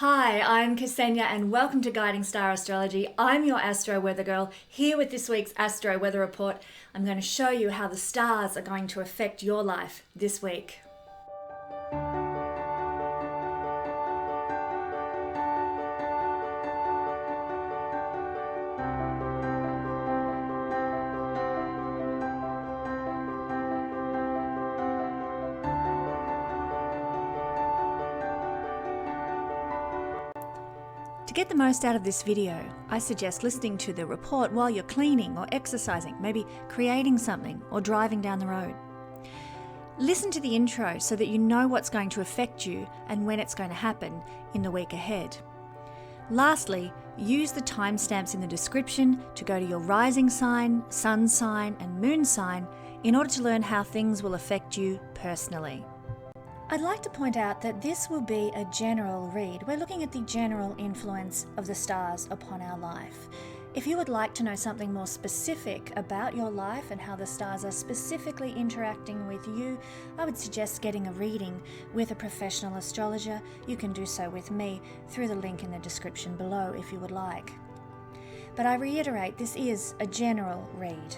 Hi, I'm Kesenya and welcome to Guiding Star Astrology. I'm your Astro Weather Girl, here with this week's Astro Weather Report. I'm going to show you how the stars are going to affect your life this week. To get the most out of this video, I suggest listening to the report while you're cleaning or exercising, maybe creating something or driving down the road. Listen to the intro so that you know what's going to affect you and when it's going to happen in the week ahead. Lastly, use the timestamps in the description to go to your rising sign, sun sign and moon sign in order to learn how things will affect you personally. I'd like to point out that this will be a general read. We're looking at the general influence of the stars upon our life. If you would like to know something more specific about your life and how the stars are specifically interacting with you, I would suggest getting a reading with a professional astrologer. You can do so with me through the link in the description below if you would like. But I reiterate, this is a general read.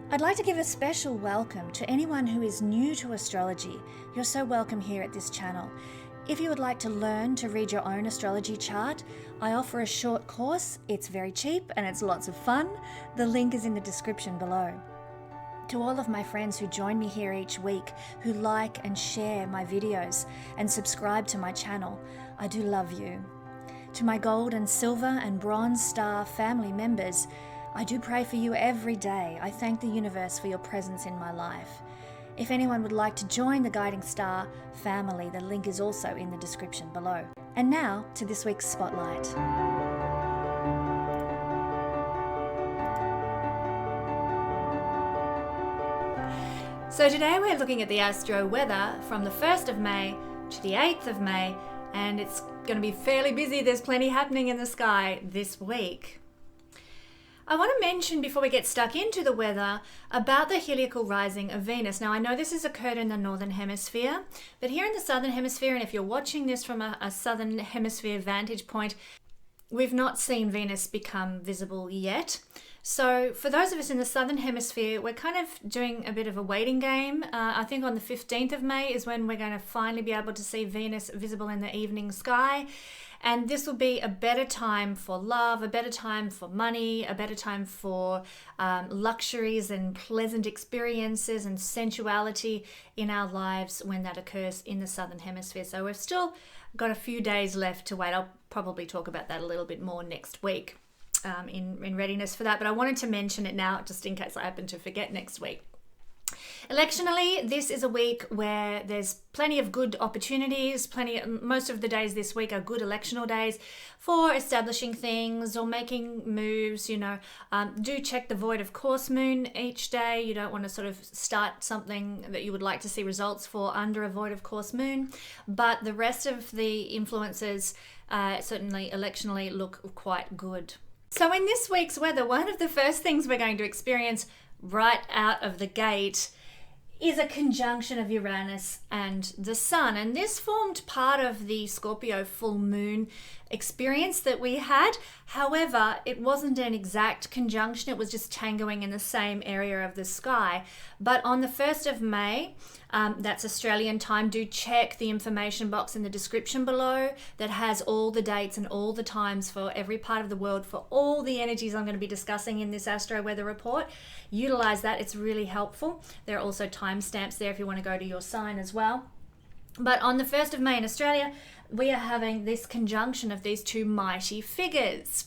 I'd like to give a special welcome to anyone who is new to astrology. You're so welcome here at this channel. If you would like to learn to read your own astrology chart, I offer a short course. It's very cheap and it's lots of fun. The link is in the description below. To all of my friends who join me here each week, who like and share my videos and subscribe to my channel, I do love you. To my gold and silver and bronze star family members, I do pray for you every day. I thank the universe for your presence in my life. If anyone would like to join the Guiding Star family, the link is also in the description below. And now to this week's Spotlight. So today we're looking at the astro weather from the 1st of May to the 8th of May, and it's going to be fairly busy. There's plenty happening in the sky this week. I want to mention before we get stuck into the weather about the heliacal rising of Venus. Now I know this has occurred in the northern hemisphere, but here in the southern hemisphere, and if you're watching this from a southern hemisphere vantage point, we've not seen Venus become visible yet. So for those of us in the southern hemisphere, we're kind of doing a bit of a waiting game. I think on the 15th of May is when we're going to finally be able to see Venus visible in the evening sky. And this will be a better time for love, a better time for money, a better time for luxuries and pleasant experiences and sensuality in our lives when that occurs in the southern hemisphere. So we've still got a few days left to wait. I'll probably talk about that a little bit more next week in readiness for that. But I wanted to mention it now just in case I happen to forget next week. Electionally, this is a week where there's plenty of good opportunities. Most of the days this week are good electional days for establishing things or making moves. Do check the void of course moon each day. You don't want to sort of start something that you would like to see results for under a void of course moon. But the rest of the influences, certainly electionally, look quite good. So in this week's weather, one of the first things we're going to experience right out of the gate is a conjunction of Uranus and the Sun. And this formed part of the Scorpio full moon experience that we had. However, it wasn't an exact conjunction. It was just tangoing in the same area of the sky. But on the 1st of May, that's Australian time, do check the information box in the description below that has all the dates and all the times for every part of the world for all the energies I'm going to be discussing in this Astro Weather Report. Utilize that. It's really helpful. There are also timestamps there if you want to go to your sign as well. But on the 1st of May in Australia, we are having this conjunction of these two mighty figures.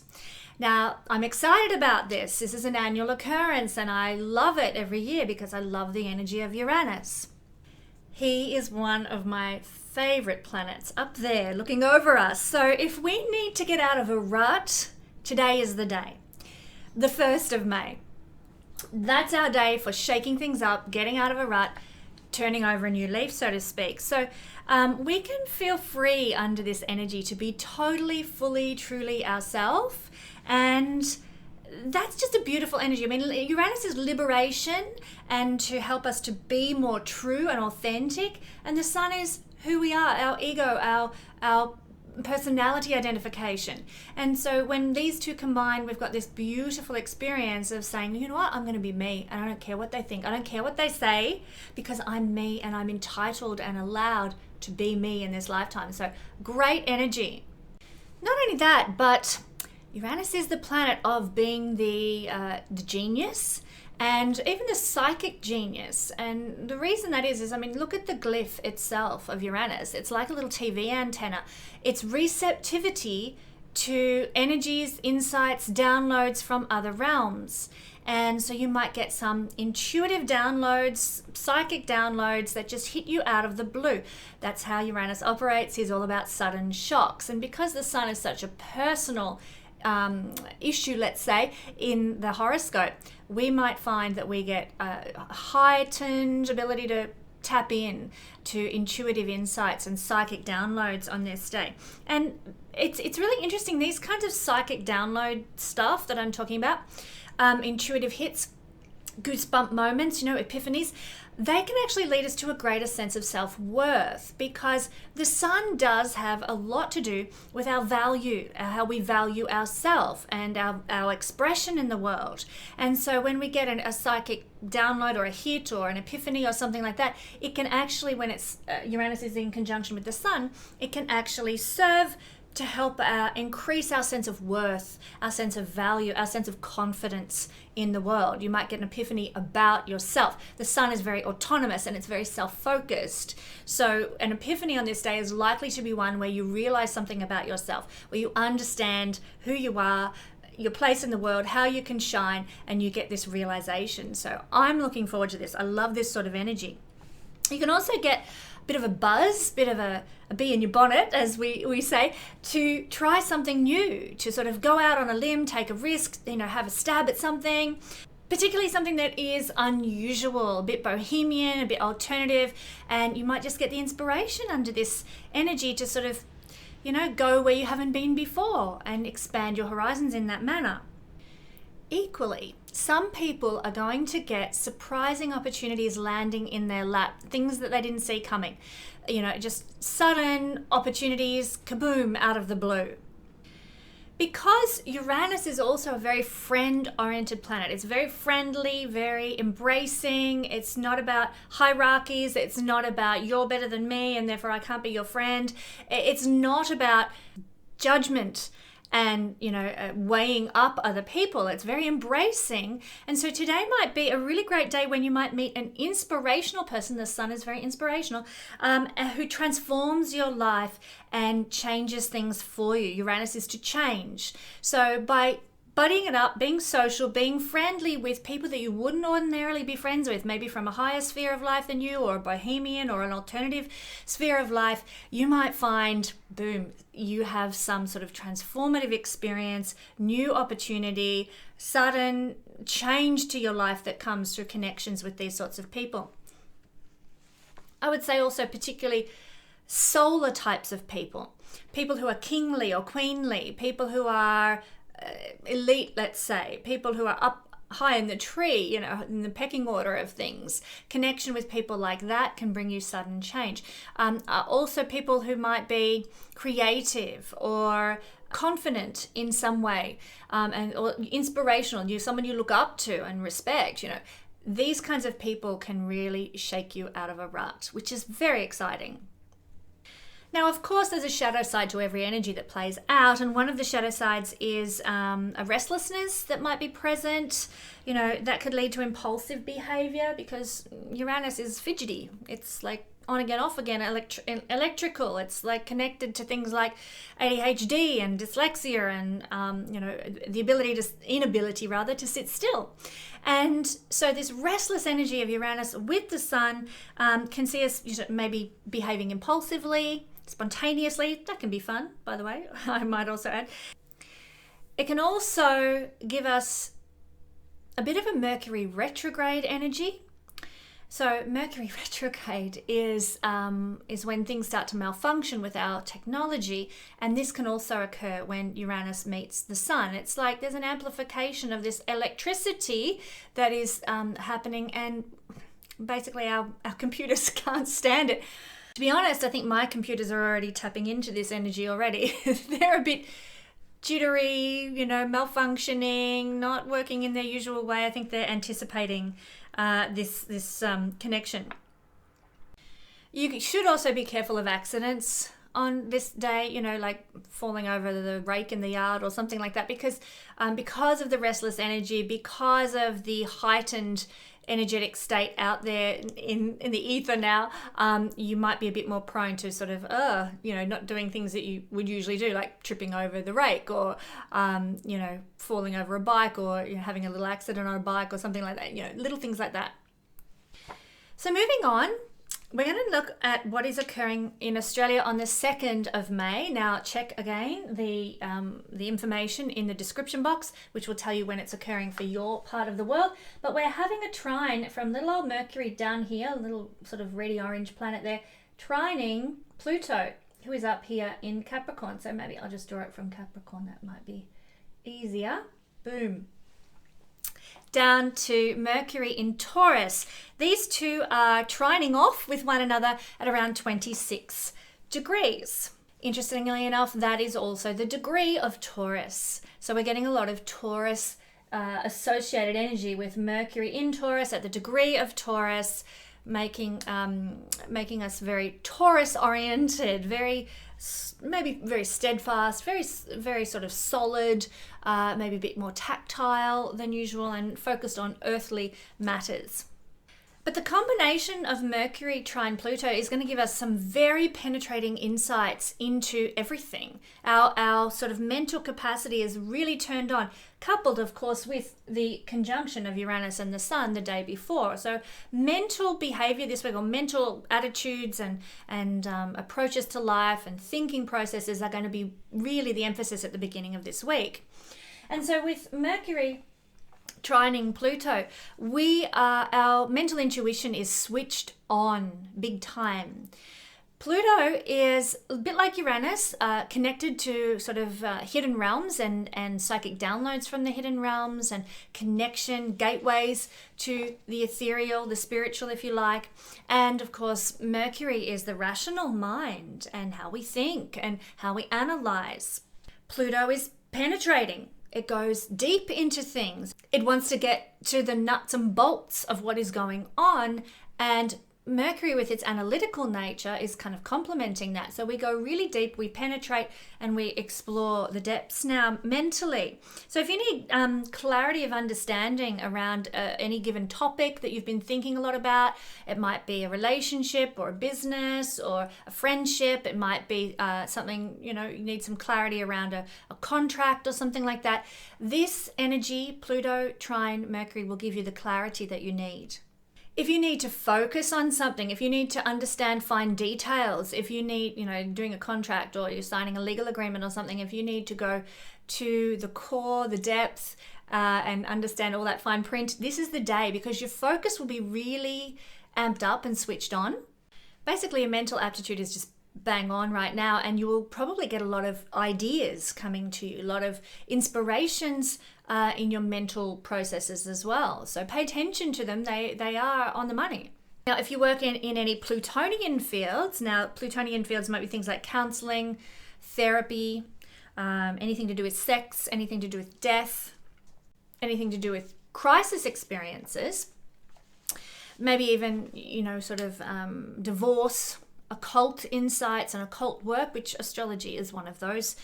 Now, I'm excited about this. This is an annual occurrence and I love it every year because I love the energy of Uranus. He is one of my favorite planets up there looking over us. So if we need to get out of a rut, today is the day. The 1st of May. That's our day for shaking things up, getting out of a rut, turning over a new leaf, so to speak. So we can feel free under this energy to be totally, fully, truly ourselves. And that's just a beautiful energy. I mean, Uranus is liberation and to help us to be more true and authentic. And the Sun is who we are, our ego, our personality identification. And so when these two combine, we've got this beautiful experience of saying, you know what, I'm going to be me, and I don't care what they think, I don't care what they say, because I'm me and I'm entitled and allowed to be me in this lifetime. So great energy. Not only that, but Uranus is the planet of being the genius, and even the psychic genius. And the reason that is, I mean, look at the glyph itself of Uranus. It's like a little TV antenna. It's receptivity to energies, insights, downloads from other realms. And so you might get some intuitive downloads, psychic downloads that just hit you out of the blue. That's how Uranus operates. He's all about sudden shocks. And because the sun is such a personal issue, let's say, in the horoscope, we might find that we get a heightened ability to tap in to intuitive insights and psychic downloads on this day. And it's really interesting, these kinds of psychic download stuff that I'm talking about, intuitive hits, goosebump moments, epiphanies, they can actually lead us to a greater sense of self-worth, because the sun does have a lot to do with our value, how we value ourselves and our expression in the world. And so when we get a psychic download or a hit or an epiphany or something like that, it can actually, when it's Uranus is in conjunction with the sun, it can actually serve to help increase our sense of worth, our sense of value, our sense of confidence in the world. You might get an epiphany about yourself. The sun is very autonomous and it's very self-focused. So an epiphany on this day is likely to be one where you realize something about yourself, where you understand who you are, your place in the world, how you can shine, and you get this realization. So I'm looking forward to this. I love this sort of energy. You can also get a bit of a buzz, bit of a bee in your bonnet, as we say, to try something new, to sort of go out on a limb, take a risk, have a stab at something, particularly something that is unusual, a bit bohemian, a bit alternative, and you might just get the inspiration under this energy to sort of, go where you haven't been before and expand your horizons in that manner. Equally, some people are going to get surprising opportunities landing in their lap, things that they didn't see coming. Just sudden opportunities, kaboom, out of the blue. Because Uranus is also a very friend-oriented planet. It's very friendly, very embracing. It's not about hierarchies. It's not about you're better than me and therefore I can't be your friend. It's not about judgment and weighing up other people. It's very embracing. And so today might be a really great day when you might meet an inspirational person. The sun is very inspirational, who transforms your life and changes things for you. Uranus is to change. So by buddying it up, being social, being friendly with people that you wouldn't ordinarily be friends with, maybe from a higher sphere of life than you, or a bohemian or an alternative sphere of life, you might find, boom, you have some sort of transformative experience, new opportunity, sudden change to your life that comes through connections with these sorts of people. I would say also particularly solar types of people who are kingly or queenly, people who are elite, let's say, people who are up high in the tree, in the pecking order of things. Connection with people like that can bring you sudden change. Also people who might be creative or confident in some way, or inspirational, someone you look up to and respect, these kinds of people can really shake you out of a rut, which is very exciting. Now, of course, there's a shadow side to every energy that plays out, and one of the shadow sides is a restlessness that might be present. That could lead to impulsive behavior because Uranus is fidgety. It's like on again, off again, electrical. It's like connected to things like ADHD and dyslexia and the inability to sit still. And so this restless energy of Uranus with the sun can see us maybe behaving impulsively, spontaneously. That can be fun, by the way, I might also add. It can also give us a bit of a Mercury retrograde energy. So Mercury retrograde is when things start to malfunction with our technology, and this can also occur when Uranus meets the sun. It's like there's an amplification of this electricity that is happening, and basically our computers can't stand it. To be honest, I think my computers are already tapping into this energy already. They're a bit jittery, malfunctioning, not working in their usual way. I think they're anticipating this connection. You should also be careful of accidents on this day, like falling over the rake in the yard or something like that, because of the restless energy, because of the heightened energetic state out there in the ether now, you might be a bit more prone to sort of, not doing things that you would usually do, like tripping over the rake or, falling over a bike or having a little accident on a bike or something like that, little things like that. So moving on, we're going to look at what is occurring in Australia on the 2nd of May. Now, check again the information in the description box, which will tell you when it's occurring for your part of the world. But we're having a trine from little old Mercury down here, a little sort of reddy orange planet there, trining Pluto, who is up here in Capricorn. So maybe I'll just draw it from Capricorn. That might be easier. Boom. Down to Mercury in Taurus. These two are trining off with one another at around 26 degrees. Interestingly enough, that is also the degree of Taurus. So we're getting a lot of Taurus associated energy with Mercury in Taurus at the degree of Taurus, making us very Taurus oriented, maybe very steadfast, very sort of solid, maybe a bit more tactile than usual, and focused on earthly matters. But the combination of Mercury trine Pluto is going to give us some very penetrating insights into everything. Our sort of mental capacity is really turned on, coupled, of course, with the conjunction of Uranus and the Sun the day before. So mental behavior this week, or mental attitudes and approaches to life and thinking processes are going to be really the emphasis at the beginning of this week. And so with Mercury trining Pluto, our mental intuition is switched on big time. Pluto is a bit like Uranus, connected to sort of hidden realms and psychic downloads from the hidden realms and connection, gateways to the ethereal, the spiritual, if you like. And of course, Mercury is the rational mind and how we think and how we analyze. Pluto is penetrating. It goes deep into things. It wants to get to the nuts and bolts of what is going on, and Mercury, with its analytical nature, is kind of complementing that. So we go really deep, we penetrate, and we explore the depths now mentally. So if you need clarity of understanding around any given topic that you've been thinking a lot about, it might be a relationship or a business or a friendship. It might be something, you need some clarity around a contract or something like that. This energy, Pluto trine Mercury, will give you the clarity that you need. If you need to focus on something, if you need to understand fine details, if you need, doing a contract or you're signing a legal agreement or something, if you need to go to the core, the depth, and understand all that fine print, this is the day, because your focus will be really amped up and switched on. Basically, your mental aptitude is just bang on right now, and you will probably get a lot of ideas coming to you, a lot of inspirations in your mental processes as well. So pay attention to them. They are on the money. Now, if you work in any Plutonian fields, Plutonian fields might be things like counseling, therapy, anything to do with sex, anything to do with death, anything to do with crisis experiences, maybe even, divorce, occult insights and occult work, which astrology is one of those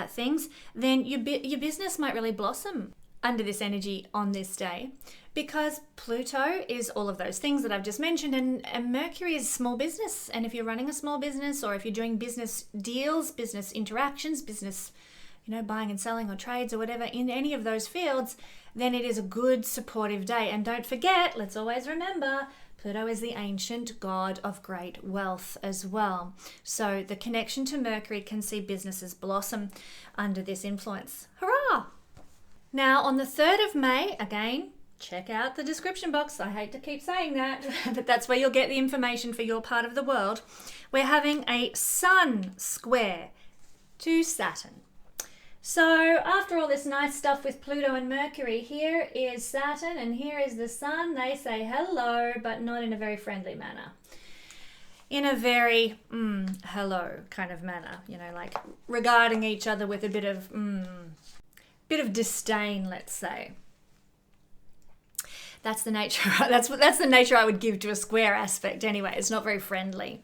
things, then your business might really blossom under this energy on this day, because Pluto is all of those things that I've just mentioned, and Mercury is small business. And if you're running a small business, or if you're doing business deals, business interactions, business, buying and selling or trades or whatever in any of those fields, then it is a good supportive day. And don't forget, let's always remember, Pluto is the ancient god of great wealth as well. So the connection to Mercury can see businesses blossom under this influence. Hurrah! Now on the 3rd of May, again, check out the description box. I hate to keep saying that, but that's where you'll get the information for your part of the world. We're having a Sun square to Saturn. So after all this nice stuff with Pluto and Mercury, here is Saturn and here is the Sun. They say hello, but not in a very friendly manner. in a very hello kind of manner, you know, like regarding each other with a bit of disdain, let's say. That's the nature. That's the nature I would give to a square aspect anyway. It's not very friendly.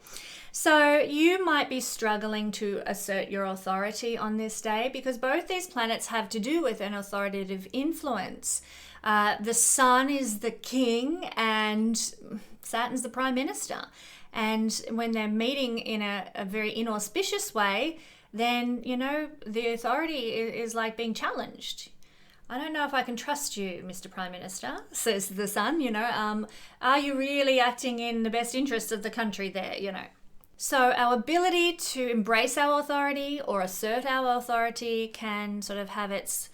So you might be struggling to assert your authority on this day because both these planets have to do with an authoritative influence. The Sun is the king and Saturn's the prime minister. And when they're meeting in a very inauspicious way, then, you know, the authority is like being challenged. I don't know if I can trust you, Mr. Prime Minister, says the Sun, you know. Are you really acting in the best interest of the country there, you know? So our ability to embrace our authority or assert our authority can sort of have its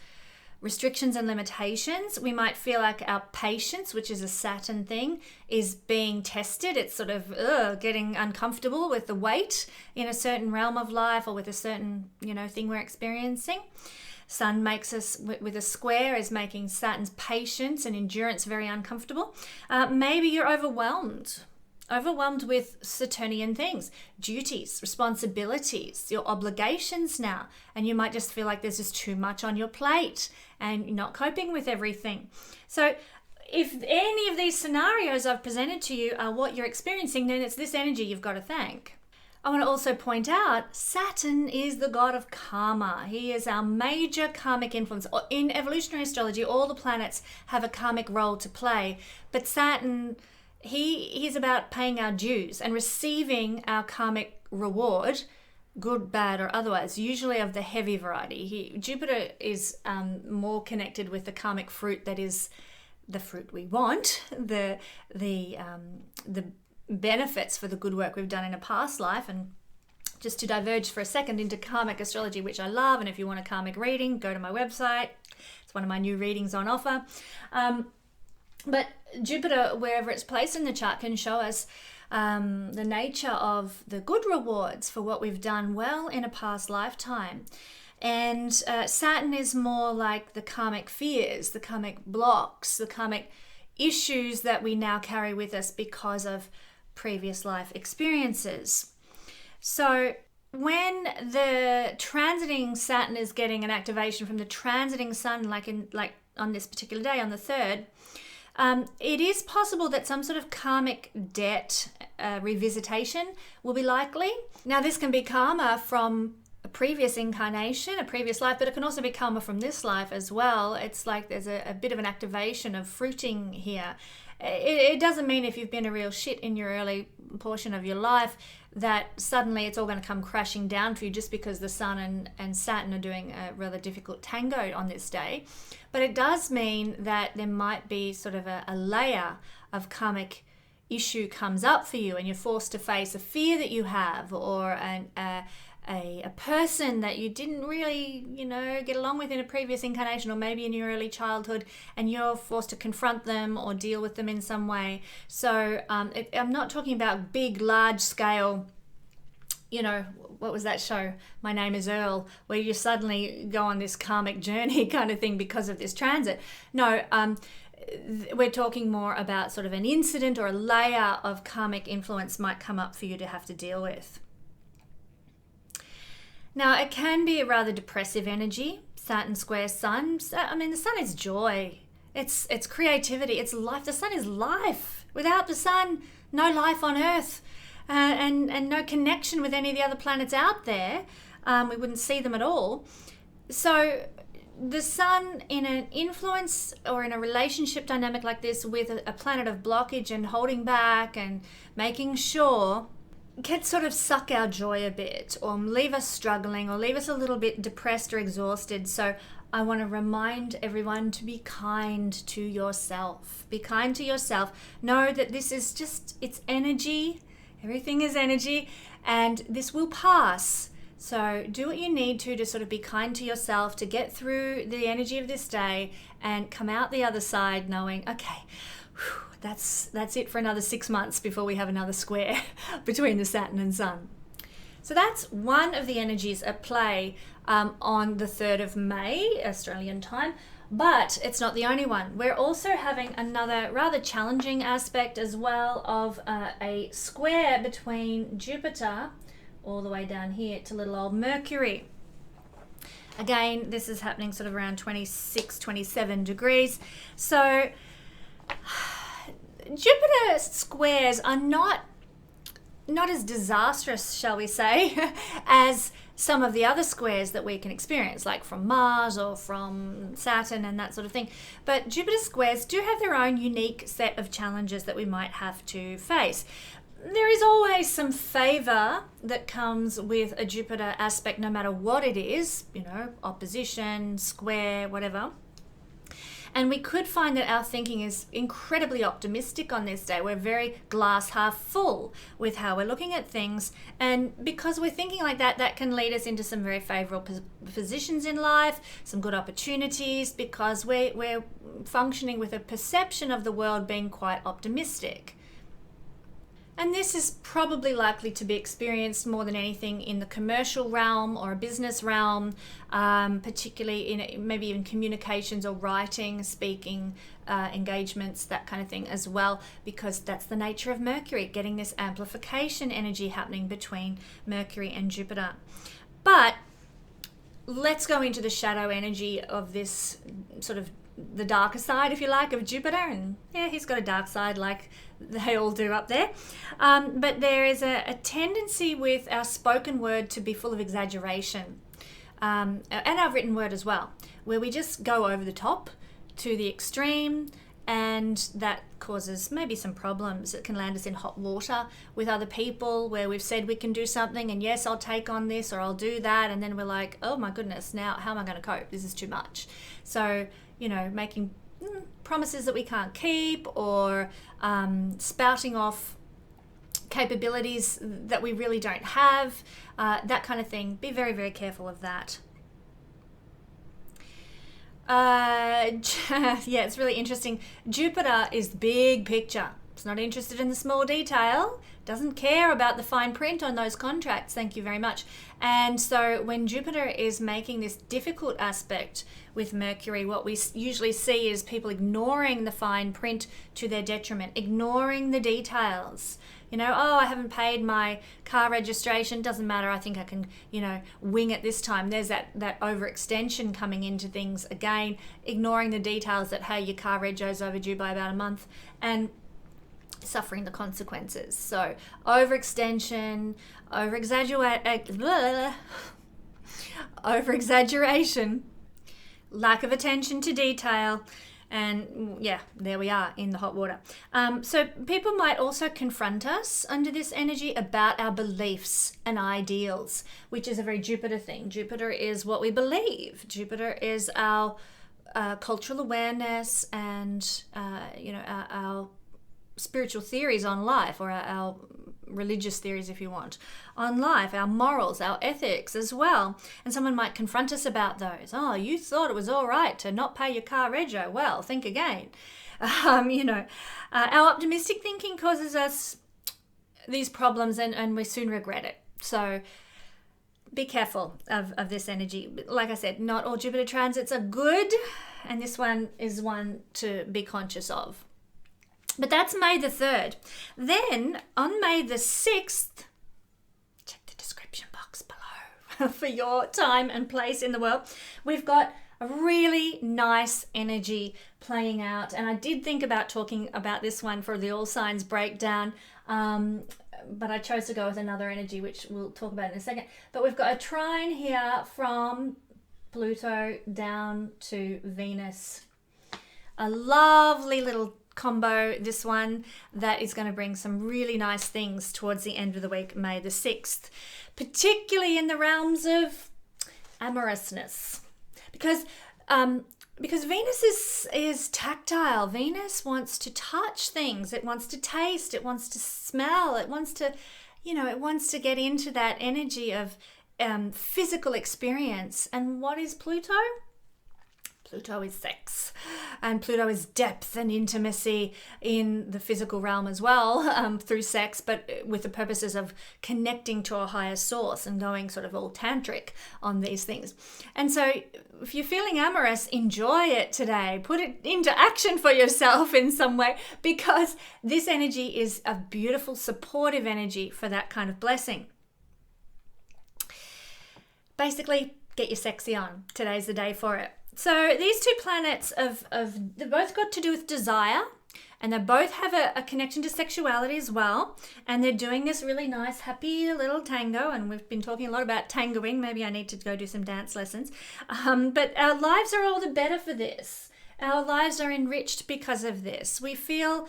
restrictions and limitations. We might feel like our patience, which is a Saturn thing, is being tested. It's sort of getting uncomfortable with the weight in a certain realm of life or with a certain, you know, thing we're experiencing. Sun makes us, with a square, is making Saturn's patience and endurance very uncomfortable. Maybe you're overwhelmed with Saturnian things, duties, responsibilities, your obligations now, and you might just feel like there's just too much on your plate and you're not coping with everything. So if any of these scenarios I've presented to you are what you're experiencing, then it's this energy you've got to thank. I want to also point out, Saturn is the god of karma. He is our major karmic influence. In evolutionary astrology, all the planets have a karmic role to play, but Saturn, he's about paying our dues and receiving our karmic reward, good, bad, or otherwise, usually of the heavy variety. Jupiter is more connected with the karmic fruit that is the fruit we want, the benefits for the good work we've done in a past life. And just to diverge for a second into karmic astrology, which I love, and if you want a karmic reading, go to my website. It's one of my new readings on offer. But Jupiter, wherever it's placed in the chart, can show us the nature of the good rewards for what we've done well in a past lifetime. And Saturn is more like the karmic fears, the karmic blocks, the karmic issues that we now carry with us because of previous life experiences. So when the transiting Saturn is getting an activation from the transiting Sun, like on this particular day, on the 3rd, it is possible that some sort of karmic debt revisitation will be likely. Now, this can be karma from a previous incarnation, a previous life, but it can also be karma from this life as well. It's like there's a bit of an activation of fruiting here. It doesn't mean if you've been a real shit in your early portion of your life that suddenly it's all going to come crashing down for you just because the Sun and Saturn are doing a rather difficult tango on this day. But it does mean that there might be sort of a layer of karmic issue comes up for you and you're forced to face a fear that you have or a person that you didn't really, get along with in a previous incarnation or maybe in your early childhood, and you're forced to confront them or deal with them in some way. So I'm not talking about big, large scale, what was that show? My Name is Earl, where you suddenly go on this karmic journey kind of thing because of this transit. No, we're talking more about sort of an incident or a layer of karmic influence might come up for you to have to deal with. Now, it can be a rather depressive energy, Saturn square Sun. I mean, the Sun is joy. It's creativity. It's life. The Sun is life. Without the Sun, no life on Earth, and no connection with any of the other planets out there. We wouldn't see them at all. So the Sun, in an influence or in a relationship dynamic like this with a planet of blockage and holding back and making sure, can sort of suck our joy a bit or leave us struggling or leave us a little bit depressed or exhausted. So I want to remind everyone to be kind to yourself. Be kind to yourself. Know that this is just, it's energy. Everything is energy and this will pass. So do what you need to sort of be kind to yourself, to get through the energy of this day and come out the other side knowing, okay, that's it for another 6 months before we have another square between the Saturn and Sun. So that's one of the energies at play on the 3rd of May, Australian time. But it's not the only one. We're also having another rather challenging aspect as well of a square between Jupiter all the way down here to little old Mercury. Again, this is happening sort of around 26, 27 degrees. So Jupiter squares are not as disastrous, shall we say, as some of the other squares that we can experience, like from Mars or from Saturn and that sort of thing. But Jupiter squares do have their own unique set of challenges that we might have to face. There is always some favor that comes with a Jupiter aspect, no matter what it is, opposition, square, whatever. And we could find that our thinking is incredibly optimistic on this day. We're very glass half full with how we're looking at things. And because we're thinking like that, that can lead us into some very favorable positions in life, some good opportunities, because we're functioning with a perception of the world being quite optimistic. And this is probably likely to be experienced more than anything in the commercial realm or a business realm, particularly in maybe even communications or writing, speaking, engagements, that kind of thing as well, because that's the nature of Mercury, getting this amplification energy happening between Mercury and Jupiter. But let's go into the shadow energy of this sort of the darker side, if you like, of Jupiter. And yeah, he's got a dark side like they all do up there. But there is a tendency with our spoken word to be full of exaggeration, and our written word as well, where we just go over the top to the extreme, and that causes maybe some problems. It can land us in hot water with other people where we've said we can do something and yes, I'll take on this or I'll do that, and then we're like, oh my goodness, now how am I going to cope? This is too much. So making promises that we can't keep, or spouting off capabilities that we really don't have, that kind of thing. Be very, very careful of that. Yeah, it's really interesting. Jupiter is the big picture. It's not interested in the small detail, doesn't care about the fine print on those contracts, thank you very much. And so when Jupiter is making this difficult aspect with Mercury, what we usually see is people ignoring the fine print to their detriment, ignoring the details. I haven't paid my car registration, doesn't matter, I think I can, wing it this time. There's that overextension coming into things again, ignoring the details that, hey, your car rego's overdue by about a month, and suffering the consequences. So overextension, over-exaggeration, lack of attention to detail, and yeah, there we are in the hot water. So people might also confront us under this energy about our beliefs and ideals, which is a very Jupiter thing. Jupiter is what we believe. Jupiter is our cultural awareness and our spiritual theories on life, or our religious theories, if you want, on life, our morals, our ethics as well. And someone might confront us about those. Oh, you thought it was all right to not pay your car rego. Well, think again. Our optimistic thinking causes us these problems, and we soon regret it. So be careful of this energy. Like I said, not all Jupiter transits are good, and this one is one to be conscious of. But that's May the 3rd. Then on May the 6th, check the description box below for your time and place in the world. We've got a really nice energy playing out. And I did think about talking about this one for the all signs breakdown, but I chose to go with another energy, which we'll talk about in a second. But we've got a trine here from Pluto down to Venus. A lovely little combo, this one, that is going to bring some really nice things towards the end of the week, May the 6th, particularly in the realms of amorousness, because Venus is tactile. Venus wants to touch things, it wants to taste, it wants to smell, it wants to get into that energy of physical experience. And what is Pluto? Pluto is sex, and Pluto is depth and intimacy in the physical realm as well, through sex, but with the purposes of connecting to a higher source and going sort of all tantric on these things. And so if you're feeling amorous, enjoy it today. Put it into action for yourself in some way, because this energy is a beautiful, supportive energy for that kind of blessing. Basically, get your sexy on. Today's the day for it. So these two planets they both got to do with desire, and they both have a connection to sexuality as well. And they're doing this really nice, happy little tango. And we've been talking a lot about tangoing. Maybe I need to go do some dance lessons. But our lives are all the better for this. Our lives are enriched because of this. We feel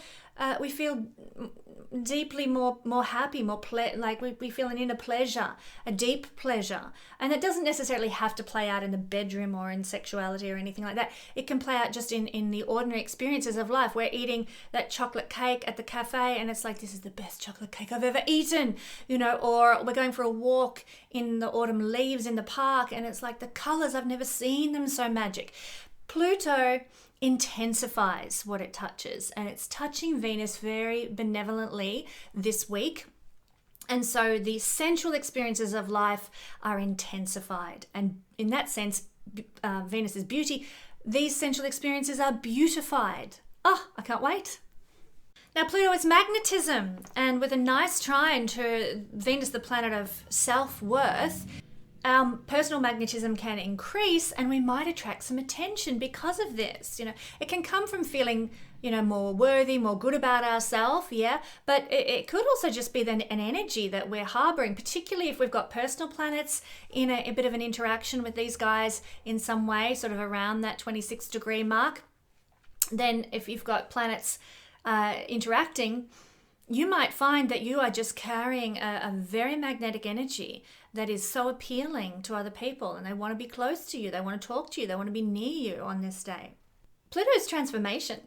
deeply more happy, we feel an inner pleasure, a deep pleasure. And it doesn't necessarily have to play out in the bedroom or in sexuality or anything like that. It can play out just in the ordinary experiences of life. We're eating that chocolate cake at the cafe and it's like, this is the best chocolate cake I've ever eaten, or we're going for a walk in the autumn leaves in the park and it's like the colors, I've never seen them so magic. Pluto intensifies what it touches, and it's touching Venus very benevolently this week. And so the sensual experiences of life are intensified. And in that sense, Venus's beauty, these sensual experiences are beautified. Oh, I can't wait. Now, Pluto is magnetism, and with a nice trine to Venus, the planet of self-worth, our personal magnetism can increase and we might attract some attention because of this. It can come from feeling, more worthy, more good about ourselves, yeah? But it could also just be then an energy that we're harboring, particularly if we've got personal planets in a bit of an interaction with these guys in some way, sort of around that 26-degree mark. Then if you've got planets interacting, you might find that you are just carrying a very magnetic energy that is so appealing to other people, and they want to be close to you, they want to talk to you, they want to be near you on this day. Pluto is transformation,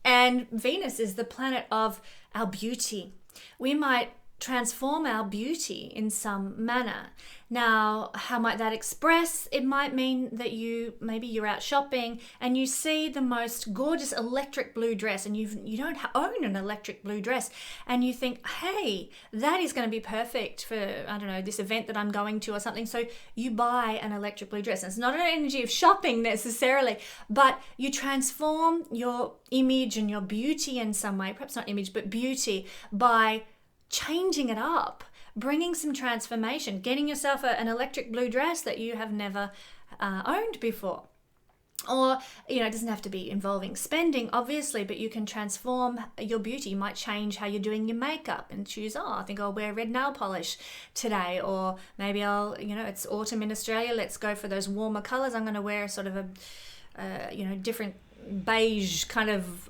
and Venus is the planet of our beauty. We might transform our beauty in some manner. Now, how might that express? It might mean that maybe you're out shopping and you see the most gorgeous electric blue dress, and you don't own an electric blue dress, and you think, hey, that is going to be perfect for, I don't know, this event that I'm going to or something. So you buy an electric blue dress. And it's not an energy of shopping necessarily, but you transform your image and your beauty in some way, perhaps not image, but beauty, by changing it up, bringing some transformation, getting yourself an electric blue dress that you have never owned before. Or, it doesn't have to be involving spending, obviously, but you can transform your beauty. You might change how you're doing your makeup and choose, I think I'll wear red nail polish today. Or maybe it's autumn in Australia, let's go for those warmer colors. I'm going to wear sort of a different beige kind of,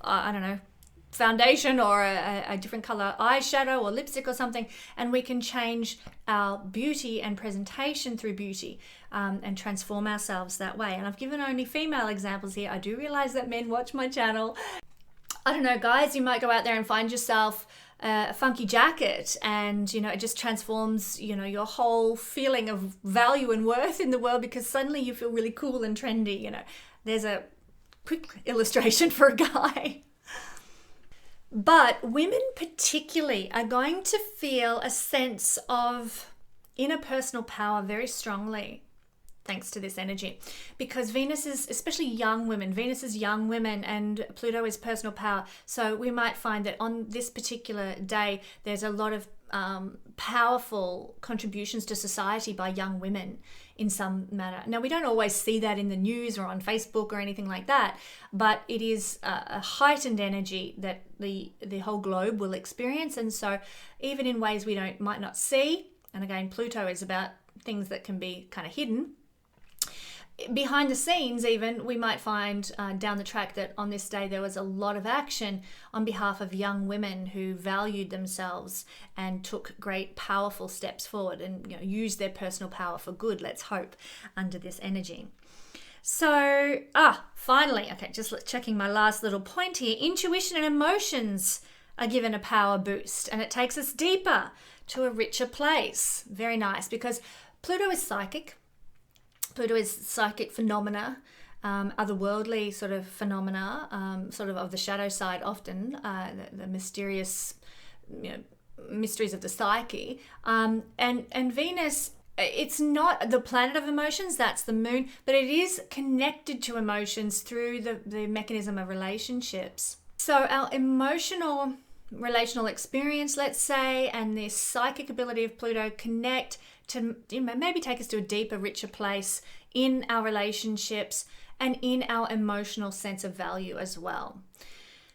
foundation or a different color eyeshadow or lipstick or something, and we can change our beauty and presentation through beauty and transform ourselves that way. And I've given only female examples here. I do realize that men watch my channel. I don't know, guys, you might go out there and find yourself a funky jacket, and it just transforms your whole feeling of value and worth in the world, because suddenly you feel really cool and trendy. There's a quick illustration for a guy. But women particularly are going to feel a sense of inner personal power very strongly thanks to this energy, because Venus is, especially young women, Venus is young women and Pluto is personal power. So we might find that on this particular day, there's a lot of powerful contributions to society by young women in some manner. Now, we don't always see that in the news or on Facebook or anything like that, but it is a heightened energy that the whole globe will experience. And so even in ways we might not see, and again, Pluto is about things that can be kind of hidden, behind the scenes even, we might find down the track that on this day there was a lot of action on behalf of young women who valued themselves and took great powerful steps forward and used their personal power for good, let's hope, under this energy. So finally, okay, just checking my last little point here, intuition and emotions are given a power boost, and it takes us deeper to a richer place. Very nice, because Pluto is psychic. Pluto is psychic phenomena. otherworldly sort of phenomena, sort of the shadow side often, the mysterious, mysteries of the psyche. And Venus, it's not the planet of emotions, that's the moon, but it is connected to emotions through the mechanism of relationships. So our relational experience, let's say, and this psychic ability of Pluto connect to maybe take us to a deeper, richer place in our relationships and in our emotional sense of value as well.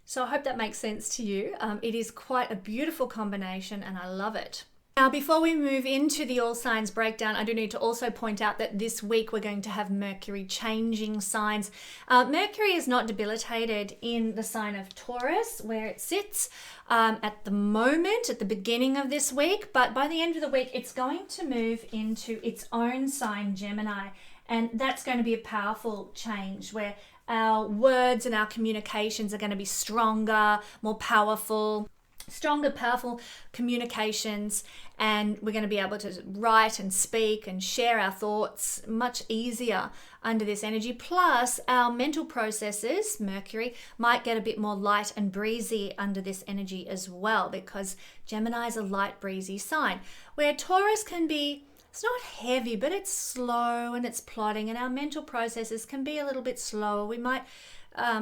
So I hope that makes sense to you. It is quite a beautiful combination and I love it. Now, before we move into the all signs breakdown, I do need to also point out that this week we're going to have Mercury changing signs. Mercury is not debilitated in the sign of Taurus, where it sits at the moment, at the beginning of this week, but by the end of the week, it's going to move into its own sign, Gemini, and that's going to be a powerful change where our words and our communications are going to be stronger, more powerful. Stronger, powerful communications, and we're going to be able to write and speak and share our thoughts much easier under this energy. Plus, our mental processes, Mercury, might get a bit more light and breezy under this energy as well, because Gemini is a light, breezy sign, where Taurus can be, it's not heavy, but it's slow and it's plodding, and our mental processes can be a little bit slower. We might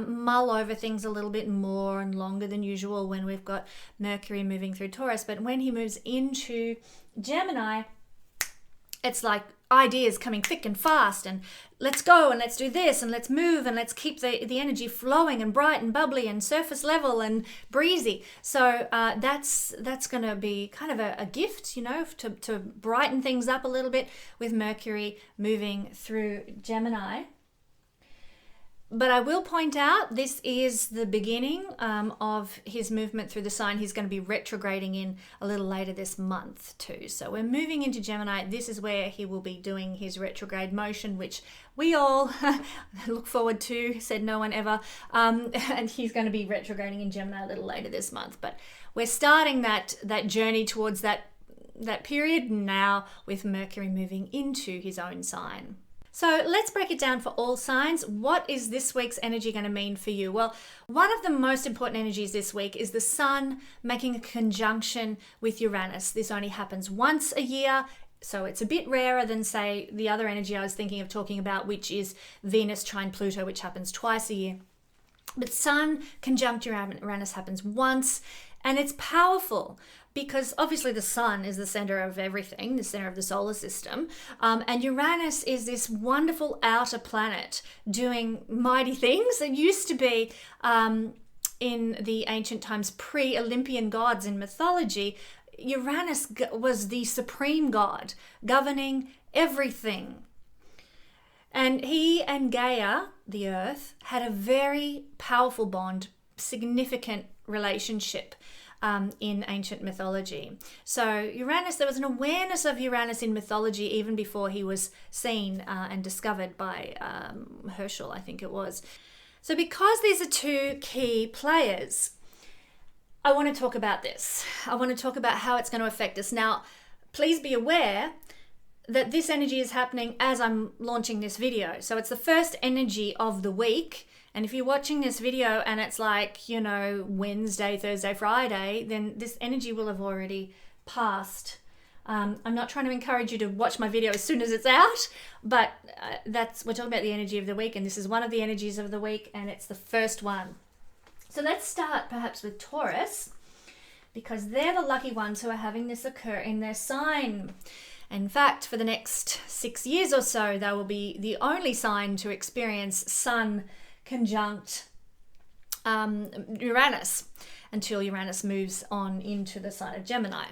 mull over things a little bit more and longer than usual when we've got Mercury moving through Taurus. But when he moves into Gemini, it's like ideas coming thick and fast, and let's go and let's do this and let's move and let's keep the energy flowing and bright and bubbly and surface level and breezy. So that's going to be kind of a gift, to brighten things up a little bit with Mercury moving through Gemini. But I will point out, this is the beginning of his movement through the sign he's going to be retrograding in a little later this month too. So we're moving into Gemini. This is where he will be doing his retrograde motion, which we all look forward to, said no one ever. And he's going to be retrograding in Gemini a little later this month. But we're starting that journey towards that period now with Mercury moving into his own sign. So let's break it down for all signs. What is this week's energy going to mean for you? Well, one of the most important energies this week is the Sun making a conjunction with Uranus. This only happens once a year, so it's a bit rarer than, say, the other energy I was thinking of talking about, which is Venus trine Pluto, which happens twice a year. But Sun conjunct Uranus happens once, and it's powerful because obviously the Sun is the center of everything, the center of the solar system, and Uranus is this wonderful outer planet doing mighty things. It used to be in the ancient times, pre-Olympian gods in mythology, Uranus was the supreme god governing everything. And he and Gaia, the earth, had a very powerful bond, significant relationship in ancient mythology. So Uranus, there was an awareness of Uranus in mythology even before he was seen and discovered by Herschel, I think it was. So because these are two key players, I want to talk about this. I want to talk about how it's going to affect us. Now, please be aware that this energy is happening as I'm launching this video. So it's the first energy of the week. And if you're watching this video and it's like, Wednesday, Thursday, Friday, then this energy will have already passed. I'm not trying to encourage you to watch my video as soon as it's out, but we're talking about the energy of the week, and this is one of the energies of the week, and it's the first one. So let's start perhaps with Taurus, because they're the lucky ones who are having this occur in their sign. In fact, for the next 6 years or so, they will be the only sign to experience Sun conjunct Uranus until Uranus moves on into the sign of Gemini.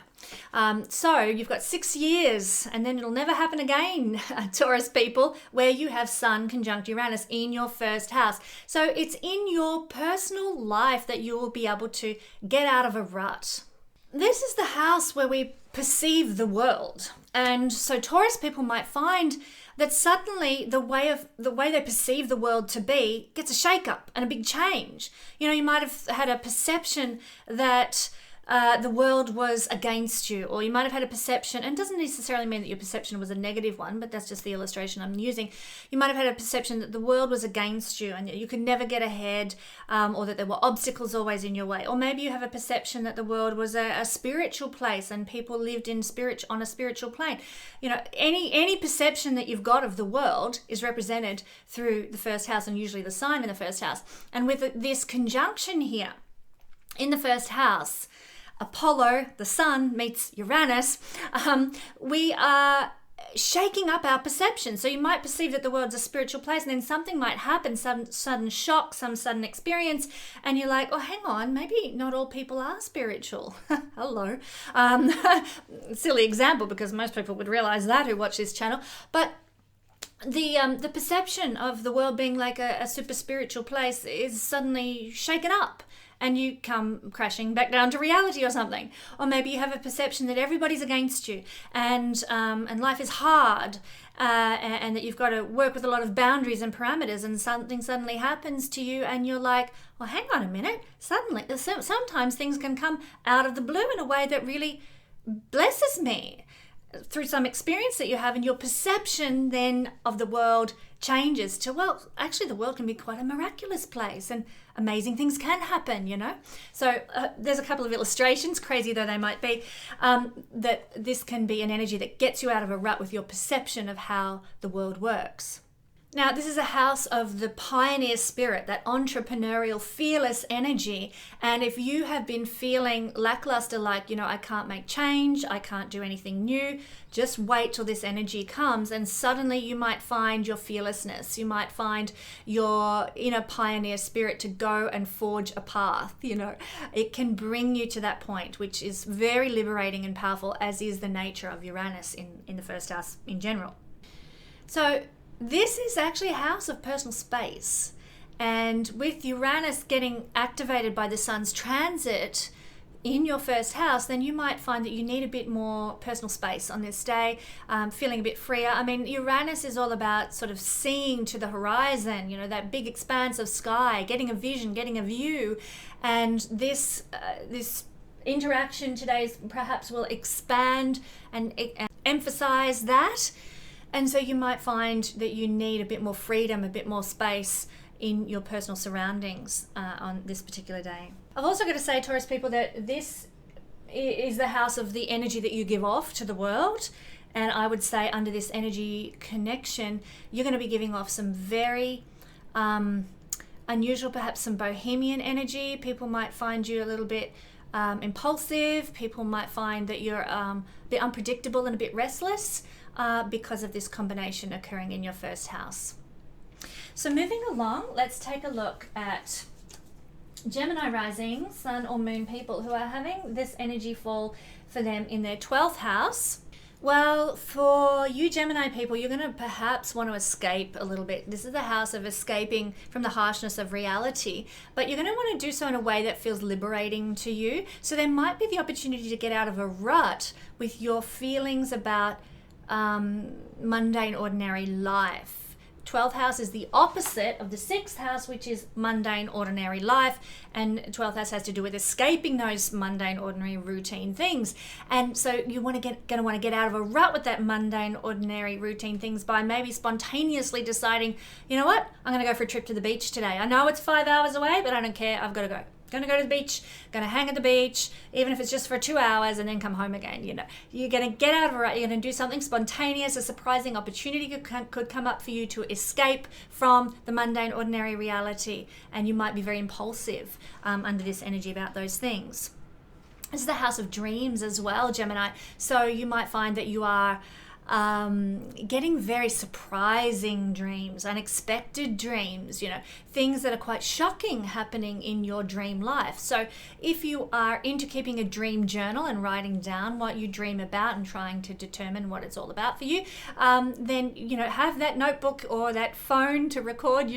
So you've got 6 years, and then it'll never happen again, Taurus people, where you have Sun conjunct Uranus in your first house. So it's in your personal life that you will be able to get out of a rut. This is the house where we perceive the world. And so Taurus people might find that suddenly the way they perceive the world to be gets a shake-up and a big change. You might have had a perception that the world was against you, or you might have had a perception, and it doesn't necessarily mean that your perception was a negative one, but that's just the illustration I'm using. You might have had a perception that the world was against you and you could never get ahead, or that there were obstacles always in your way. Or maybe you have a perception that the world was a spiritual place and people lived on a spiritual plane. You know, any perception that you've got of the world is represented through the first house, and usually the sign in the first house. And with this conjunction here in the first house, Apollo, the sun, meets Uranus, we are shaking up our perception. So you might perceive that the world's a spiritual place, and then something might happen, some sudden shock, some sudden experience, and you're like, oh, hang on, maybe not all people are spiritual. Hello. Silly example, because most people would realize that who watch this channel. But the perception of the world being like a super spiritual place is suddenly shaken up, and you come crashing back down to reality or something. Or maybe you have a perception that everybody's against you, and life is hard, and that you've got to work with a lot of boundaries and parameters, and something suddenly happens to you and you're like, well, hang on a minute. Suddenly, sometimes things can come out of the blue in a way that really blesses me through some experience that you have, and your perception then of the world changes to, well, actually the world can be quite a miraculous place and amazing things can happen, you know. So there's a couple of illustrations, crazy though they might be, that this can be an energy that gets you out of a rut with your perception of how the world works. Now, this is a house of the pioneer spirit, that entrepreneurial, fearless energy. And if you have been feeling lackluster, like, you know, I can't make change, I can't do anything new, just wait till this energy comes, and suddenly you might find your fearlessness. You might find your inner pioneer spirit to go and forge a path. You know, it can bring you to that point, which is very liberating and powerful, as is the nature of Uranus in the first house in general. So this is actually a house of personal space. And with Uranus getting activated by the sun's transit in your first house, then you might find that you need a bit more personal space on this day, feeling a bit freer. I mean, Uranus is all about sort of seeing to the horizon, you know, that big expanse of sky, getting a vision, getting a view. And this interaction today perhaps will expand and emphasize that. And so you might find that you need a bit more freedom, a bit more space in your personal surroundings on this particular day. I've also got to say, Taurus people, that this is the house of the energy that you give off to the world. And I would say under this energy connection, you're going to be giving off some very unusual, perhaps some bohemian energy. People might find you a little bit impulsive. People might find that you're a bit unpredictable and a bit restless, because of this combination occurring in your first house. So moving along, let's take a look at Gemini rising, sun or moon people who are having this energy fall for them in their 12th house. Well, for you Gemini people, you're going to perhaps want to escape a little bit. This is the house of escaping from the harshness of reality, but you're going to want to do so in a way that feels liberating to you. So there might be the opportunity to get out of a rut with your feelings about mundane, ordinary life. 12th house is the opposite of the 6th house, which is mundane, ordinary life, and 12th house has to do with escaping those mundane, ordinary, routine things. And so you going to want to get out of a rut with that mundane, ordinary, routine things by maybe spontaneously deciding, you know what, I'm going to go for a trip to the beach today. I know it's 5 hours away, but I don't care. I've got to go. Going to go to the beach, going to hang at the beach, even if it's just for 2 hours, and then come home again. You know, you're going to get out of a rut. You're going to do something spontaneous. A surprising opportunity could come up for you to escape from the mundane, ordinary reality, and you might be very impulsive under this energy about those things. This is the house of dreams as well, Gemini. So you might find that you are getting very surprising dreams, unexpected dreams, you know, things that are quite shocking happening in your dream life. So if you are into keeping a dream journal and writing down what you dream about and trying to determine what it's all about for you, then, you know, have that notebook or that phone to record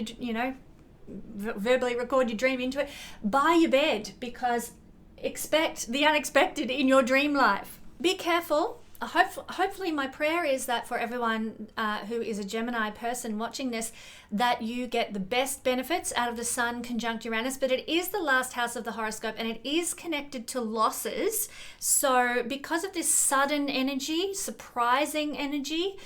verbally record your dream into it by your bed, because expect the unexpected in your dream life. Be careful hopefully my prayer is that for everyone who is a Gemini person watching this, that you get the best benefits out of the Sun conjunct Uranus. But it is the last house of the horoscope, and it is connected to losses. So because of this sudden energy, surprising energy,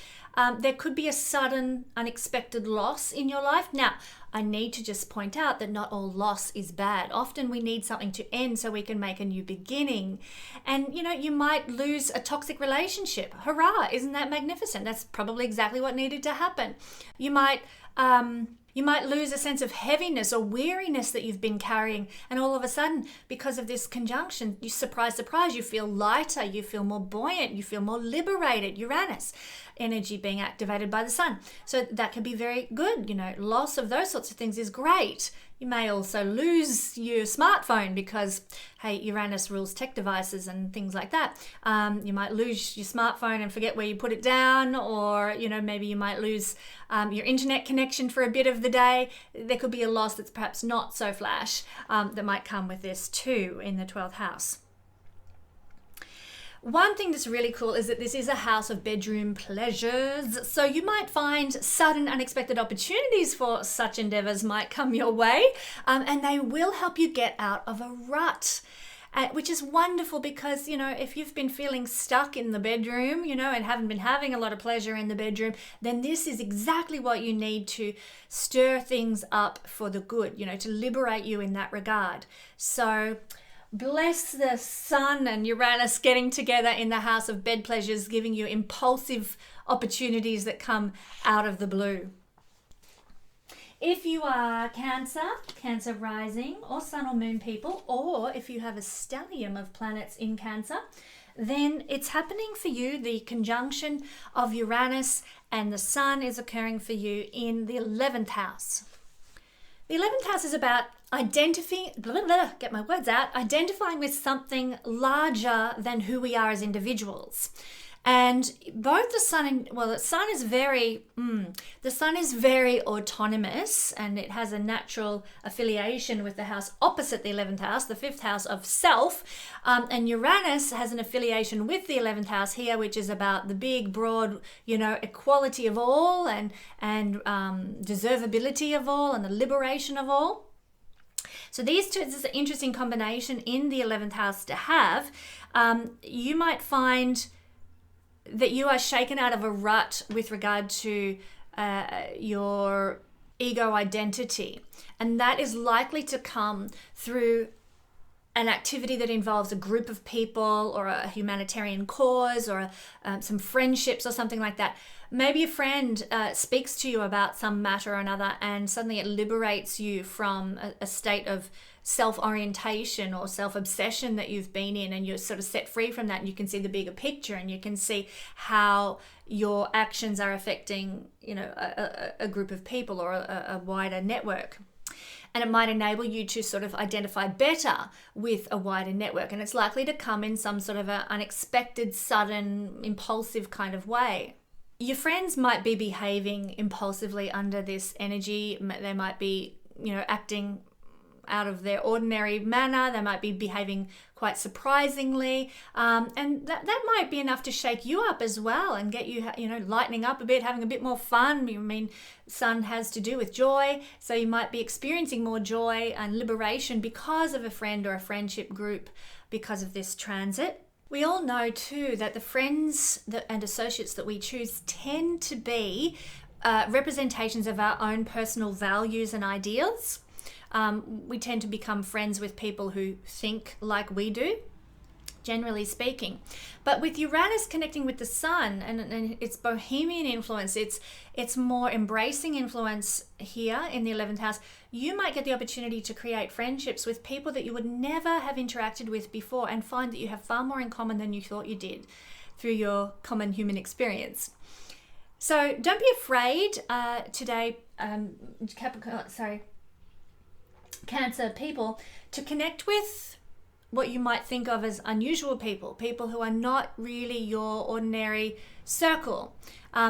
there could be a sudden unexpected loss in your life. Now, I need to just point out that not all loss is bad. Often we need something to end so we can make a new beginning. And, you might lose a toxic relationship. Hurrah! Isn't that magnificent? That's probably exactly what needed to happen. You might lose a sense of heaviness or weariness that you've been carrying. And all of a sudden, because of this conjunction, surprise, you feel lighter, you feel more buoyant, you feel more liberated. Uranus energy being activated by the Sun. So that can be very good. Loss of those sorts of things is great. You may also lose your smartphone because, hey, Uranus rules tech devices and things like that. You might lose your smartphone and forget where you put it down, or, maybe you might lose your internet connection for a bit of the day. There could be a loss that's perhaps not so flash that might come with this too in the 12th house. One thing that's really cool is that this is a house of bedroom pleasures. So you might find sudden unexpected opportunities for such endeavors might come your way, and they will help you get out of a rut. Which is wonderful because, if you've been feeling stuck in the bedroom, and haven't been having a lot of pleasure in the bedroom, then this is exactly what you need to stir things up for the good, to liberate you in that regard. So bless the Sun and Uranus getting together in the house of bed pleasures, giving you impulsive opportunities that come out of the blue. If you are Cancer rising, or Sun or Moon people, or if you have a stellium of planets in Cancer, then it's happening for you. The conjunction of Uranus and the Sun is occurring for you in the 11th house. The 11th house is about identifying with something larger than who we are as individuals. And both the Sun the Sun is very autonomous, and it has a natural affiliation with the house opposite the 11th house, the 5th house of self. And Uranus has an affiliation with the 11th house here, which is about the big, broad, equality of all and deservability of all and the liberation of all. So these two, this is an interesting combination in the 11th house to have. You might find that you are shaken out of a rut with regard to your ego identity. And that is likely to come through an activity that involves a group of people or a humanitarian cause or some friendships or something like that. Maybe a friend speaks to you about some matter or another, and suddenly it liberates you from a state of self-orientation or self-obsession that you've been in, and you're sort of set free from that, and you can see the bigger picture, and you can see how your actions are affecting, a group of people or a wider network. And it might enable you to sort of identify better with a wider network, and it's likely to come in some sort of an unexpected, sudden, impulsive kind of way. Your friends might be behaving impulsively under this energy. They might be, acting out of their ordinary manner. They might be behaving quite surprisingly. And that might be enough to shake you up as well and get you, lightening up a bit, having a bit more fun. Sun has to do with joy. So you might be experiencing more joy and liberation because of a friend or a friendship group because of this transit. We all know too that the friends and associates that we choose tend to be representations of our own personal values and ideals. We tend to become friends with people who think like we do, generally speaking. But with Uranus connecting with the Sun and its bohemian influence, its more embracing influence here in the 11th house, you might get the opportunity to create friendships with people that you would never have interacted with before, and find that you have far more in common than you thought you did through your common human experience. So don't be afraid today, Cancer people, to connect with what you might think of as unusual people who are not really your ordinary circle.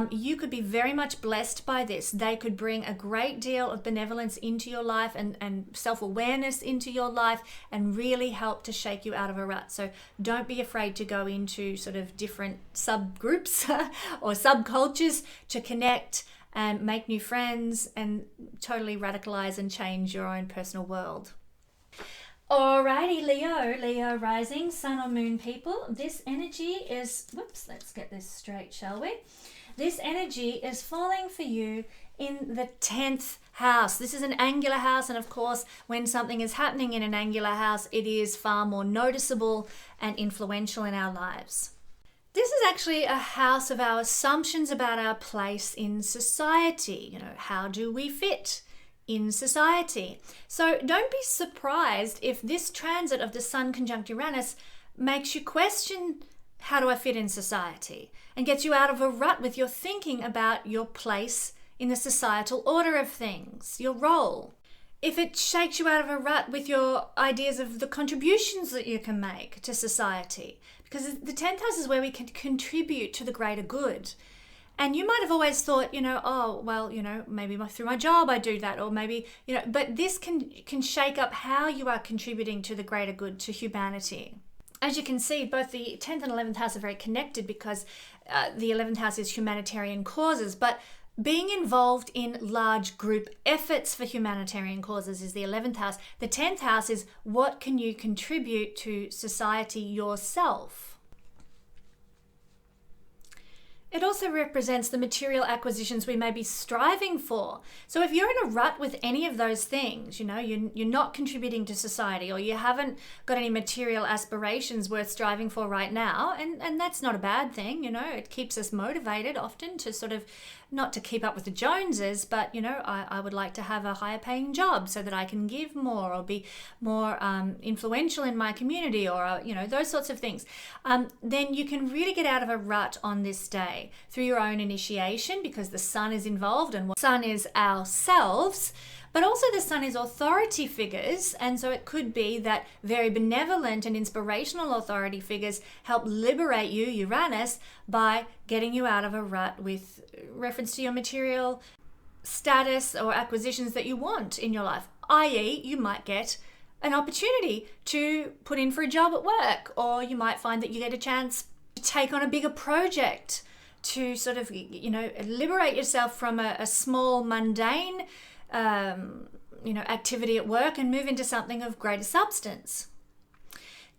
You could be very much blessed by this. They could bring a great deal of benevolence into your life and self-awareness into your life and really help to shake you out of a rut. So don't be afraid to go into sort of different subgroups or subcultures to connect and make new friends and totally radicalize and change your own personal world. Alrighty, Leo rising, sun or moon people. This energy is, let's get this straight, shall we? This energy is falling for you in the 10th house. This is an angular house, and of course, when something is happening in an angular house, it is far more noticeable and influential in our lives. This is actually a house of our assumptions about our place in society. You know, how do we fit in society? So don't be surprised if this transit of the Sun conjunct Uranus makes you question, how do I fit in society? And gets you out of a rut with your thinking about your place in the societal order of things, your role. If it shakes you out of a rut with your ideas of the contributions that you can make to society, because the 10th house is where we can contribute to the greater good. And you might have always thought, maybe through my job I do that, or maybe, but this can shake up how you are contributing to the greater good, to humanity. As you can see, both the 10th and 11th house are very connected because the 11th house is humanitarian causes, but being involved in large group efforts for humanitarian causes is the 11th house. The 10th house is what can you contribute to society yourself. It also represents the material acquisitions we may be striving for. So if you're in a rut with any of those things, you're not contributing to society, or you haven't got any material aspirations worth striving for right now, and that's not a bad thing, it keeps us motivated often to sort of, not to keep up with the Joneses, but, I would like to have a higher paying job so that I can give more or be more influential in my community, or, those sorts of things. Then you can really get out of a rut on this day through your own initiation, because the sun is involved, and what sun is ourselves, but also the sun is authority figures. And so it could be that very benevolent and inspirational authority figures help liberate you, Uranus, by getting you out of a rut with reference to your material status or acquisitions that you want in your life, i.e. you might get an opportunity to put in for a job at work, or you might find that you get a chance to take on a bigger project, to sort of, liberate yourself from a small, mundane, activity at work and move into something of greater substance.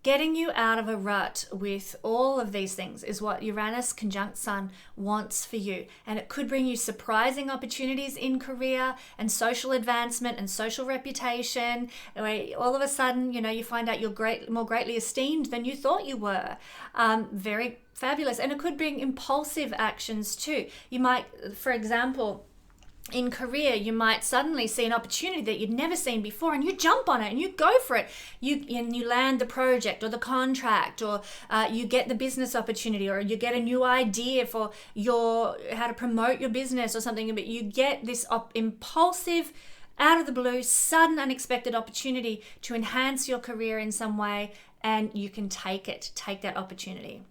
Getting you out of a rut with all of these things is what Uranus conjunct Sun wants for you. And it could bring you surprising opportunities in career and social advancement and social reputation. All of a sudden, you find out you're more greatly esteemed than you thought you were. Very fabulous. And it could bring impulsive actions too. You might, for example, in career, you might suddenly see an opportunity that you'd never seen before, and you jump on it and you go for it. You land the project or the contract, or you get the business opportunity, or you get a new idea for how to promote your business or something. But you get this impulsive, out of the blue, sudden, unexpected opportunity to enhance your career in some way, and you can take that opportunity.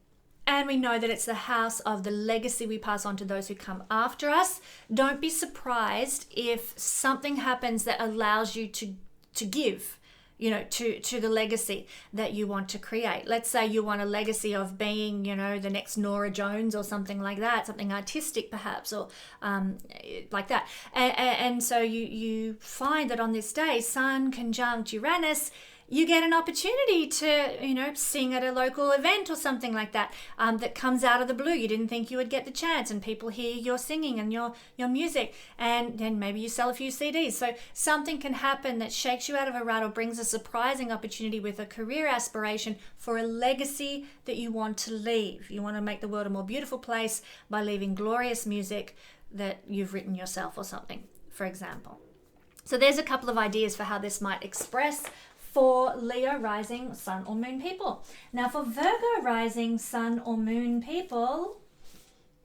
And we know that it's the house of the legacy we pass on to those who come after us. Don't be surprised if something happens that allows you to give, to the legacy that you want to create. Let's say you want a legacy of being, the next Norah Jones or something like that, something artistic perhaps, or like that. And so you find that on this day, Sun conjunct Uranus, you get an opportunity to, sing at a local event or something like that, that comes out of the blue. You didn't think you would get the chance, and people hear your singing and your music, and then maybe you sell a few CDs. So something can happen that shakes you out of a rut or brings a surprising opportunity with a career aspiration for a legacy that you want to leave. You want to make the world a more beautiful place by leaving glorious music that you've written yourself or something, for example. So there's a couple of ideas for how this might express for Leo rising, sun or moon people. Now for Virgo rising, sun or moon people,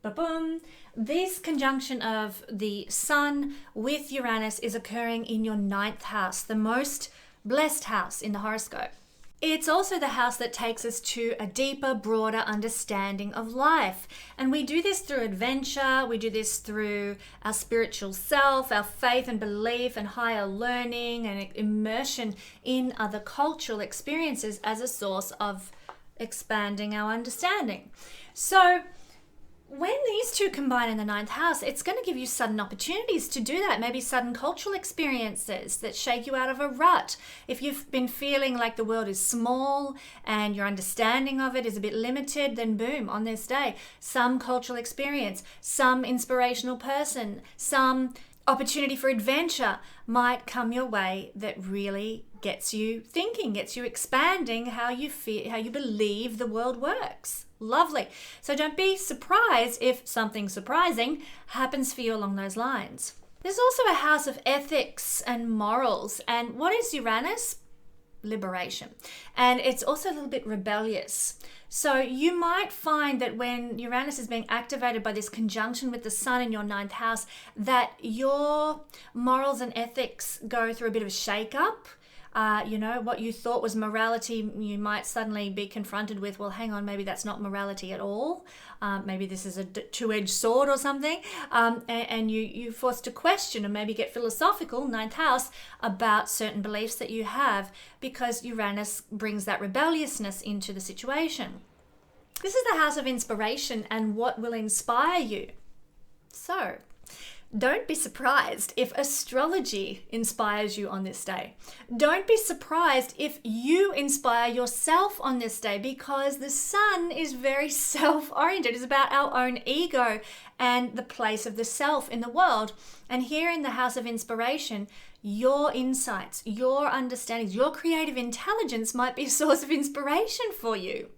ba-boom, this conjunction of the sun with Uranus is occurring in your 9th house, the most blessed house in the horoscope. It's also the house that takes us to a deeper, broader understanding of life. And we do this through adventure, we do this through our spiritual self, our faith and belief and higher learning and immersion in other cultural experiences as a source of expanding our understanding. So when these two combine in the ninth house, it's going to give you sudden opportunities to do that. Maybe sudden cultural experiences that shake you out of a rut. If you've been feeling like the world is small and your understanding of it is a bit limited, then boom, on this day, some cultural experience, some inspirational person, some opportunity for adventure might come your way that really gets you thinking, gets you expanding how you feel, how you believe the world works. Lovely. So don't be surprised if something surprising happens for you along those lines. There's also a house of ethics and morals. And what is Uranus? Liberation. And it's also a little bit rebellious. So you might find that when Uranus is being activated by this conjunction with the sun in your ninth house, that your morals and ethics go through a bit of a shake-up. What you thought was morality, you might suddenly be confronted with, well, hang on, maybe that's not morality at all. Maybe this is a two-edged sword or something. And you're forced to question and maybe get philosophical, ninth house, about certain beliefs that you have because Uranus brings that rebelliousness into the situation. This is the house of inspiration and what will inspire you. So, don't be surprised if astrology inspires you on this day. Don't be surprised if you inspire yourself on this day because the sun is very self-oriented. It's about our own ego and the place of the self in the world. And here in the house of inspiration, your insights, your understandings, your creative intelligence might be a source of inspiration for you.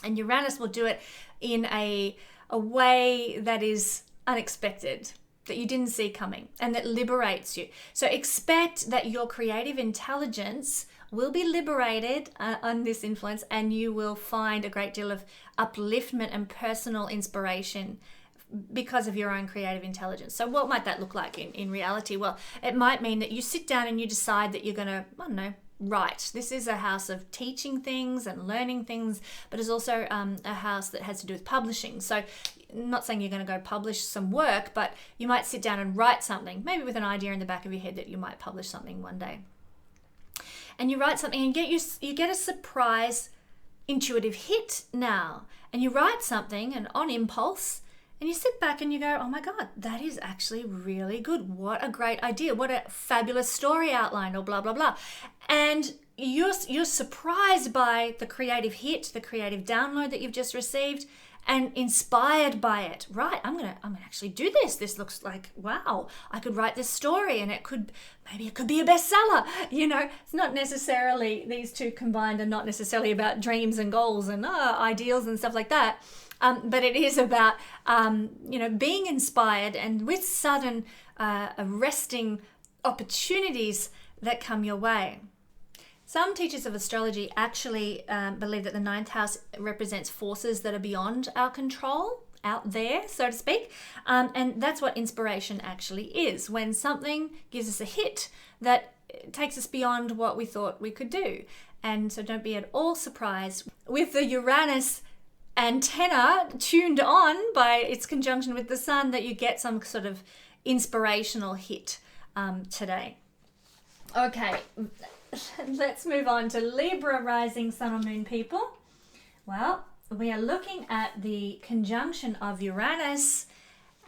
And Uranus will do it in a way that is unexpected, that you didn't see coming, and that liberates you. So expect that your creative intelligence will be liberated on this influence, and you will find a great deal of upliftment and personal inspiration because of your own creative intelligence. So what might that look like in reality? Well, it might mean that you sit down and you decide that you're going to, write. This is a house of teaching things and learning things, but it's also a house that has to do with publishing. So I'm not saying you're going to go publish some work, but you might sit down and write something, maybe with an idea in the back of your head that you might publish something one day. And you write something and you get a surprise intuitive hit now. And you write something and on impulse, and you sit back and you go, oh my God, that is actually really good. What a great idea. What a fabulous story outline, or blah, blah, blah. And you're surprised by the creative hit, the creative download that you've just received, and inspired by it. Right, I'm gonna actually do this. This looks like, wow, I could write this story and maybe it could be a bestseller. It's not necessarily, these two combined are not necessarily about dreams and goals and ideals and stuff like that. But it is about, being inspired and with sudden arresting opportunities that come your way. Some teachers of astrology actually believe that the ninth house represents forces that are beyond our control, out there, so to speak. And that's what inspiration actually is, when something gives us a hit that takes us beyond what we thought we could do. And so don't be at all surprised with the Uranus antenna tuned on by its conjunction with the sun that you get some sort of inspirational hit today. Okay, let's move on to Libra rising sun or moon people. Well, we are looking at the conjunction of Uranus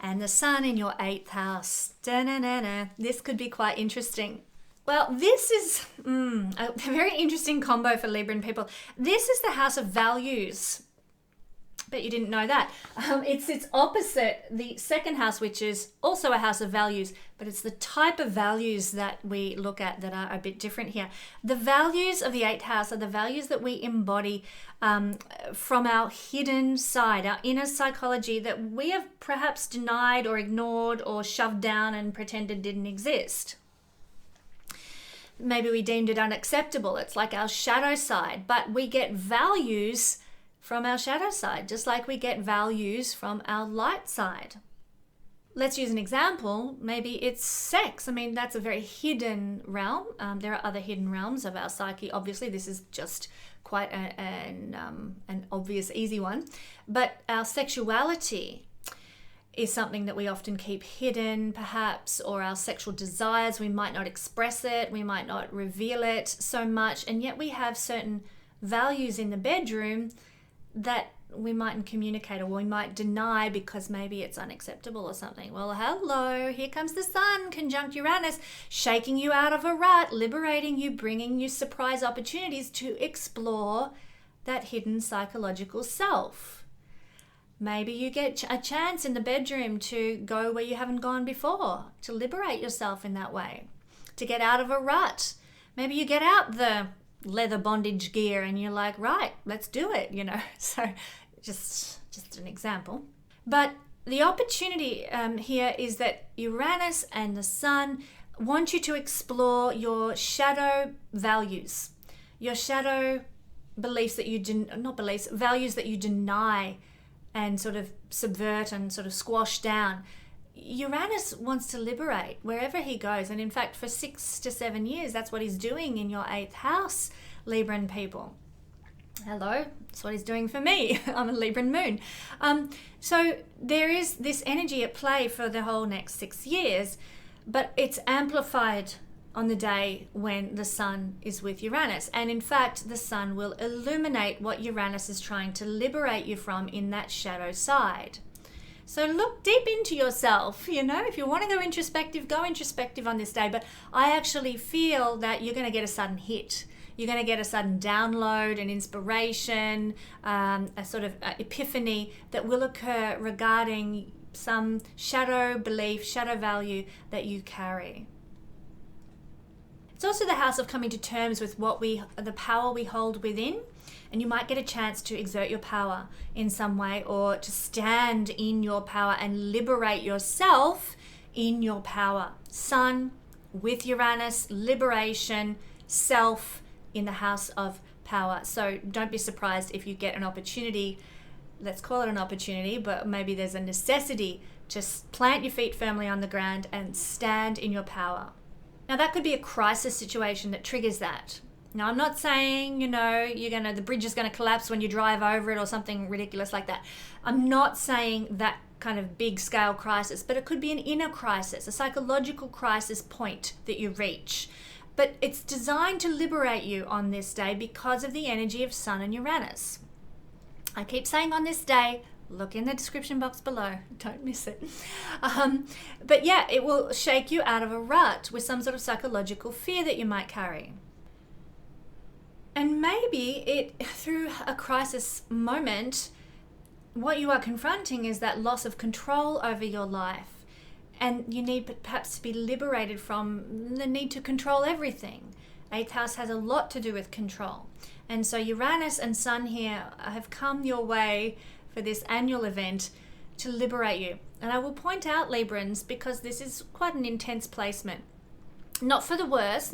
and the sun in your 8th house. Da-na-na-na. This could be quite interesting. Well, this is a very interesting combo for Libran people. This is the house of values. Bet you didn't know that. It's its opposite, the second house, which is also a house of values, but it's the type of values that we look at that are a bit different here. The values of the 8th house are the values that we embody from our hidden side, our inner psychology that we have perhaps denied or ignored or shoved down and pretended didn't exist. Maybe we deemed it unacceptable. It's like our shadow side, but we get values from our shadow side, just like we get values from our light side. let's use an example. Maybe it's sex. I mean, that's a very hidden realm. There are other hidden realms of our psyche. Obviously, this is just quite an obvious, easy one. But our sexuality is something that we often keep hidden, perhaps, or our sexual desires. We might not express it. We might not reveal it so much. And yet we have certain values in the bedroom that we mightn't communicate, or we might deny because maybe it's unacceptable or something. Well, hello, here comes the sun conjunct Uranus, shaking you out of a rut, liberating you, bringing you surprise opportunities to explore that hidden psychological self. Maybe you get a chance in the bedroom to go where you haven't gone before, to liberate yourself in that way, to get out of a rut. Maybe you get out the leather bondage gear and you're like, right, let's do it, So just an example. But the opportunity here is that Uranus and the sun want you to explore your shadow values, your shadow beliefs that values that you deny and sort of subvert and sort of squash down. Uranus wants to liberate wherever he goes. And in fact, for 6 to 7 years, that's what he's doing in your 8th house, Libran people. Hello, that's what he's doing for me. I'm a Libran moon. So there is this energy at play for the whole next 6 years, but it's amplified on the day when the sun is with Uranus. And in fact, the sun will illuminate what Uranus is trying to liberate you from in that shadow side. So look deep into yourself, if you want to go introspective on this day. But I actually feel that you're going to get a sudden hit. You're going to get a sudden download, an inspiration, a sort of epiphany that will occur regarding some shadow belief, shadow value that you carry. It's also the house of coming to terms with the power we hold within, and you might get a chance to exert your power in some way, or to stand in your power and liberate yourself in your power. Sun with Uranus, liberation, self in the house of power. So don't be surprised if you get an opportunity, let's call it an opportunity, but maybe there's a necessity to plant your feet firmly on the ground and stand in your power. Now that could be a crisis situation that triggers that. Now I'm not saying, the bridge is going to collapse when you drive over it or something ridiculous like that. I'm not saying that kind of big scale crisis, but it could be an inner crisis, a psychological crisis point that you reach. But it's designed to liberate you on this day because of the energy of Sun and Uranus. I keep saying on this day, look in the description box below. Don't miss it. But yeah, it will shake you out of a rut with some sort of psychological fear that you might carry. And maybe through a crisis moment, what you are confronting is that loss of control over your life. And you need perhaps to be liberated from the need to control everything. 8th house has a lot to do with control. And so Uranus and Sun here have come your way for this annual event to liberate you. And I will point out, Librans, because this is quite an intense placement. Not for the worst,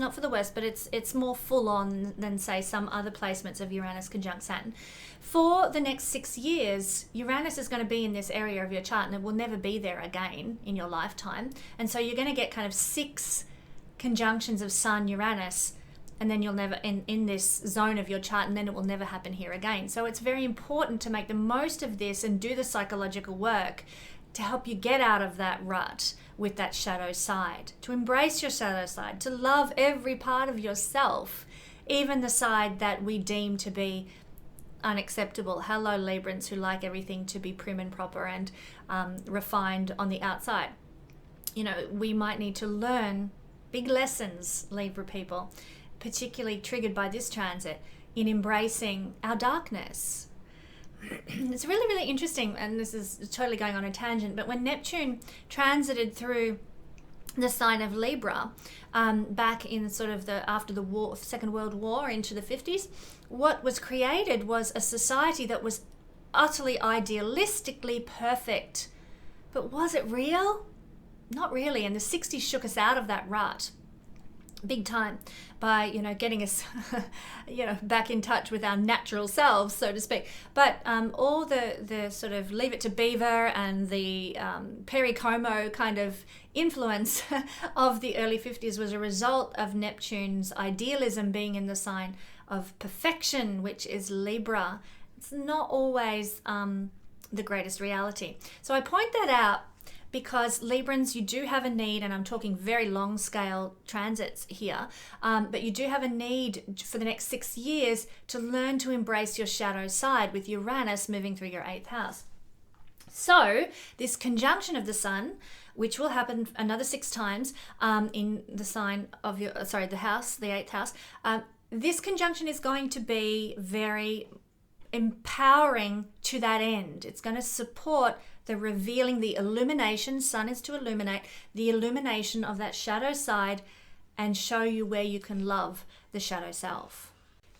but it's more full on than, say, some other placements of Uranus conjunct Saturn. For the next 6 years, Uranus is going to be in this area of your chart and it will never be there again in your lifetime. And so you're going to get kind of 6 conjunctions of Sun, Uranus, and then you'll never, in this zone of your chart, and then it will never happen here again. So it's very important to make the most of this and do the psychological work to help you get out of that rut with that shadow side, to embrace your shadow side, to love every part of yourself, even the side that we deem to be unacceptable. Hello, Librans, who like everything to be prim and proper and refined on the outside. We might need to learn big lessons, Libra people, particularly triggered by this transit, in embracing our darkness. It's really, really interesting, and this is totally going on a tangent, but when Neptune transited through the sign of Libra back in sort of after the war, Second World War into the 50s, what was created was a society that was utterly idealistically perfect. But was it real? Not really, and the 60s shook us out of that rut. big time by, you know, getting us, you know, back in touch with our natural selves, so to speak. But all the sort of Leave It to Beaver and the Perry Como kind of influence of the early 50s was a result of Neptune's idealism being in the sign of perfection, which is Libra. It's not always the greatest reality. So I point that out because Librans, you do have a need, and I'm talking very long scale transits here, but you do have a need for the next 6 years to learn to embrace your shadow side with Uranus moving through your 8th house. So this conjunction of the Sun, which will happen another 6 times in the sign of your, the house, the 8th house, this conjunction is going to be very empowering to that end. It's going to support the revealing, the illumination. Sun is to illuminate the illumination of that shadow side and show you where you can love the shadow self.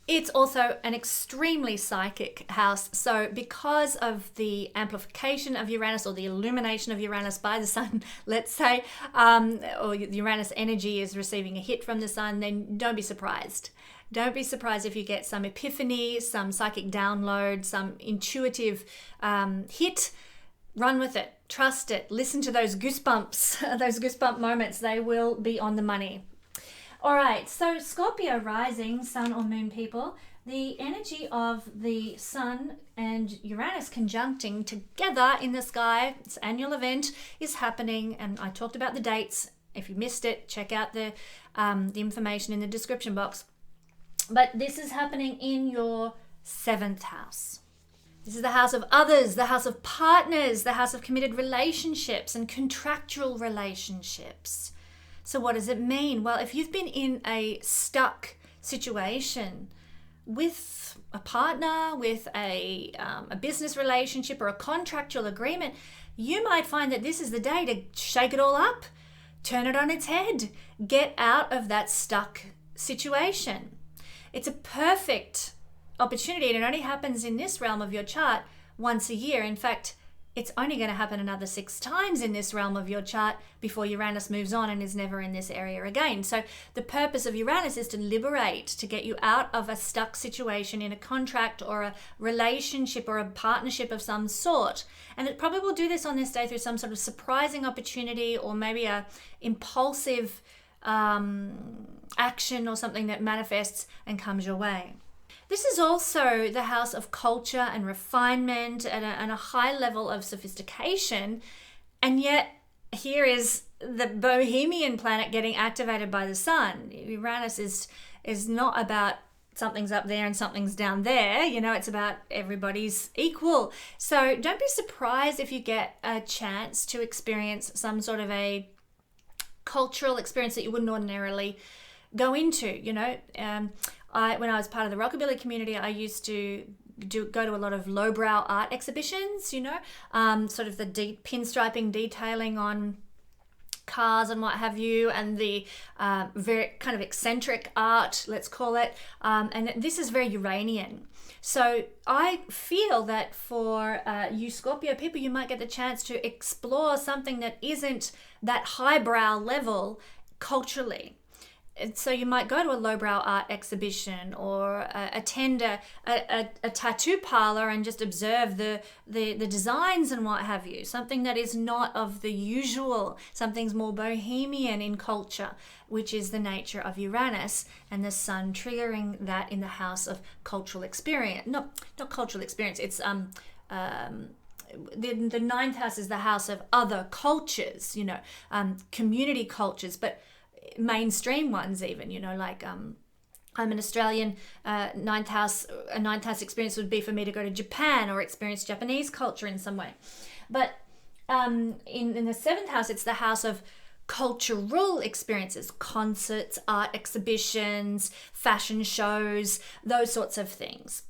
It's also an extremely psychic house. So because of the amplification of Uranus, or the illumination of Uranus by the Sun, let's say, or Uranus energy is receiving a hit from the Sun, then don't be surprised. Don't be surprised if you get some epiphany, some psychic download, some intuitive hit. Run with it, trust it, listen to those goosebumps, those goosebump moments. They will be on the money. All right, so Scorpio rising, Sun or Moon people, the energy of the Sun and Uranus conjuncting together in the sky, this annual event is happening, and I talked about the dates. If you missed it, check out the information in the description box. But this is happening in your 7th house. This is the house of others, the house of partners, the house of committed relationships and contractual relationships. So what does it mean? Well, if you've been in a stuck situation with a partner, with a business relationship or a contractual agreement, you might find that this is the day to shake it all up, turn it on its head, get out of that stuck situation. It's a perfect opportunity, and it only happens in this realm of your chart once a year. In fact, it's only going to happen another 6 times in this realm of your chart before Uranus moves on and is never in this area again. So the purpose of Uranus is to liberate, to get you out of a stuck situation in a contract or a relationship or a partnership of some sort. And it probably will do this on this day through some sort of surprising opportunity, or maybe a impulsive action or something that manifests and comes your way. This is also the house of culture and refinement and a high level of sophistication. And yet here is the bohemian planet getting activated by the Sun. Uranus is not about something's up there and something's down there. You know, it's about everybody's equal. So don't be surprised if you get a chance to experience some sort of a cultural experience that you wouldn't ordinarily go into, you know. When I was part of the rockabilly community, I used to go to a lot of lowbrow art exhibitions, you know, sort of the deep pinstriping detailing on cars and what have you, and the very kind of eccentric art, let's call it. And this is very Uranian. So I feel that for you Scorpio people, you might get the chance to explore something that isn't that highbrow level culturally. So you might go to a lowbrow art exhibition, or attend a tattoo parlor and just observe the designs and what have you. Something that is not of the usual, something's more bohemian in culture, which is the nature of Uranus and the Sun triggering that in the house of cultural experience. Not cultural experience, it's the 9th house is the house of other cultures, you know, community cultures, but mainstream ones even, you know, like I'm an Australian, a ninth house experience would be for me to go to Japan or experience Japanese culture in some way. But in the 7th house, it's the house of cultural experiences, concerts, art exhibitions, fashion shows, those sorts of things.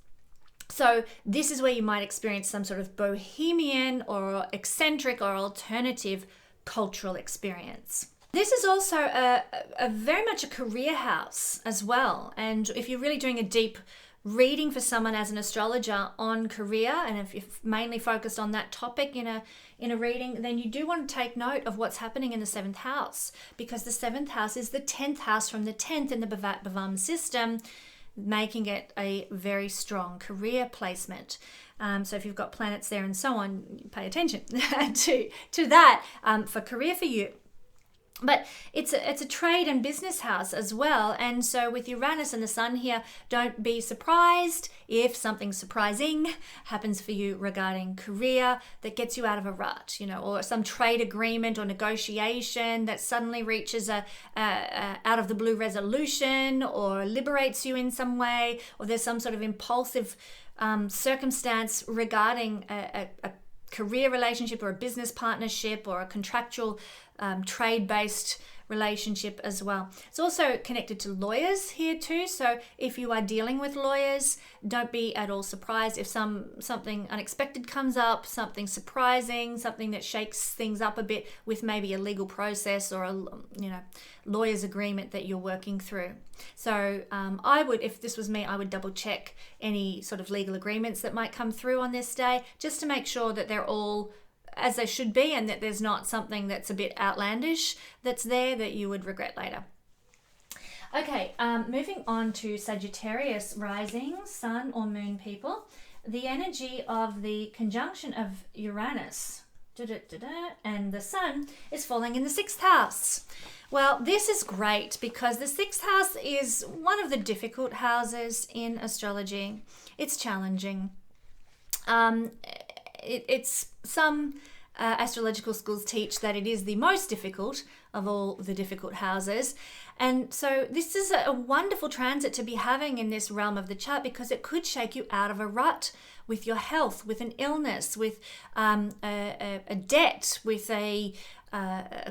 So this is where you might experience some sort of bohemian or eccentric or alternative cultural experience. This is also a very much a career house as well. And if you're really doing a deep reading for someone as an astrologer on career, and if you're mainly focused on that topic in a reading, then you do want to take note of what's happening in the 7th house, because the 7th house is the 10th house from the 10th in the Bhavat Bhavam system, making it a very strong career placement. So if you've got planets there and so on, pay attention to that for career for you. But it's a trade and business house as well. And so with Uranus and the Sun here, don't be surprised if something surprising happens for you regarding career that gets you out of a rut, or some trade agreement or negotiation that suddenly reaches a out of the blue resolution or liberates you in some way, or there's some sort of impulsive circumstance regarding a career relationship or a business partnership or a contractual trade-based relationship as well. It's also connected to lawyers here too. So if you are dealing with lawyers, don't be at all surprised if something unexpected comes up, something surprising, something that shakes things up a bit with maybe a legal process or a lawyer's agreement that you're working through. So I would, if this was me, I would double check any sort of legal agreements that might come through on this day, just to make sure that they're all as they should be, and that there's not something that's a bit outlandish that's there that you would regret later. Okay, moving on to Sagittarius rising, sun or moon people. The energy of the conjunction of Uranus and the sun is falling in the 6th house. Well, this is great because the 6th house is one of the difficult houses in astrology. It's challenging. It's some astrological schools teach that it is the most difficult of all the difficult houses. And so this is a wonderful transit to be having in this realm of the chart, because it could shake you out of a rut with your health, with an illness, with a debt, with a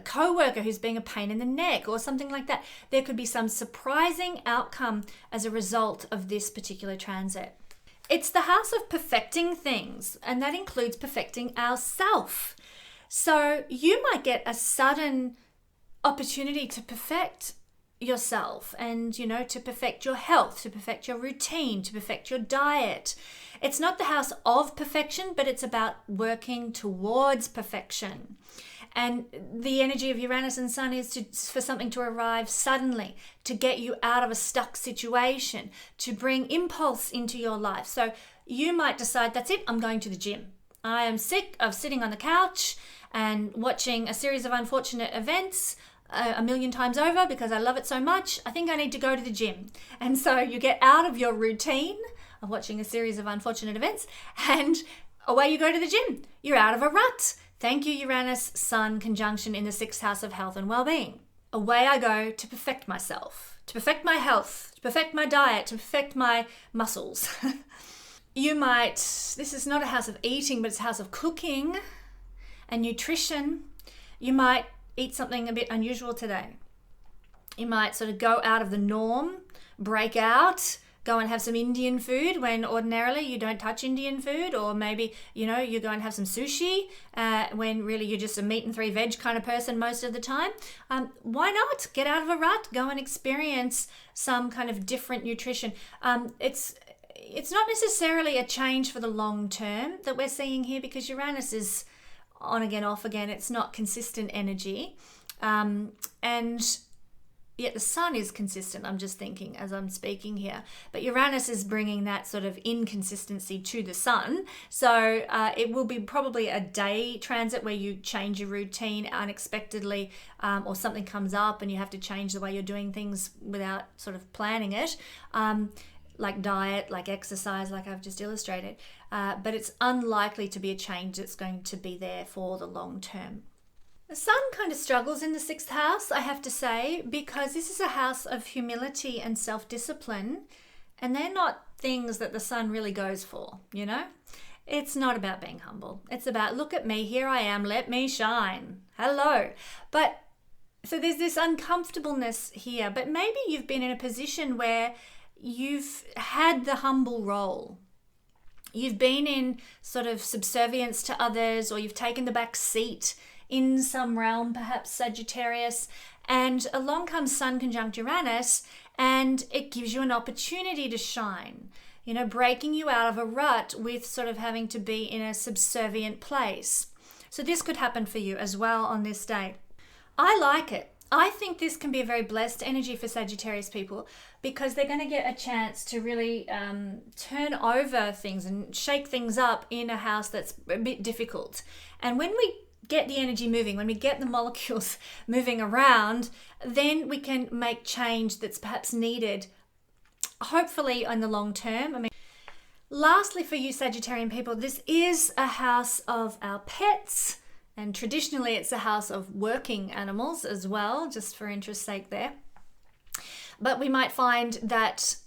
co-worker who's being a pain in the neck or something like that. There could be some surprising outcome as a result of this particular transit. It's the house of perfecting things, and that includes perfecting ourself. So you might get a sudden opportunity to perfect yourself and, to perfect your health, to perfect your routine, to perfect your diet. It's not the house of perfection, but it's about working towards perfection. And the energy of Uranus and Sun is for something to arrive suddenly, to get you out of a stuck situation, to bring impulse into your life. So you might decide, that's it, I'm going to the gym. I am sick of sitting on the couch and watching a series of unfortunate events a million times over because I love it so much. I think I need to go to the gym. And so you get out of your routine of watching a series of unfortunate events and away you go to the gym. You're out of a rut. Thank you, Uranus, Sun conjunction in the 6th house of health and well-being. Away I go to perfect myself, to perfect my health, to perfect my diet, to perfect my muscles. This is not a house of eating, but it's a house of cooking and nutrition. You might eat something a bit unusual today. You might sort of go out of the norm, break out, go and have some Indian food when ordinarily you don't touch Indian food, or maybe, you go and have some sushi when really you're just a meat and 3 veg kind of person most of the time. Why not get out of a rut, go and experience some kind of different nutrition. It's not necessarily a change for the long term that we're seeing here, because Uranus is on again, off again. It's not consistent energy. And yet the sun is consistent, I'm just thinking as I'm speaking here. But Uranus is bringing that sort of inconsistency to the sun. So it will be probably a day transit where you change your routine unexpectedly, or something comes up and you have to change the way you're doing things without sort of planning it. Like diet, like exercise, like I've just illustrated. But it's unlikely to be a change that's going to be there for the long term. The sun kind of struggles in the 6th house, I have to say, because this is a house of humility and self-discipline, and they're not things that the sun really goes for, It's not about being humble. It's about, look at me, here I am, let me shine. Hello. But so there's this uncomfortableness here, but maybe you've been in a position where you've had the humble role. You've been in sort of subservience to others, or you've taken the back seat in some realm, perhaps Sagittarius, and along comes Sun conjunct Uranus, and it gives you an opportunity to shine. breaking you out of a rut with sort of having to be in a subservient place. So this could happen for you as well on this day. I like it. I think this can be a very blessed energy for Sagittarius people because they're going to get a chance to really turn over things and shake things up in a house that's a bit difficult. And when we get the energy moving, when we get the molecules moving around, then we can make change that's perhaps needed, hopefully in the long term. Lastly, for you Sagittarian people, this is a house of our pets, and traditionally it's a house of working animals as well, just for interest's sake there. But we might find that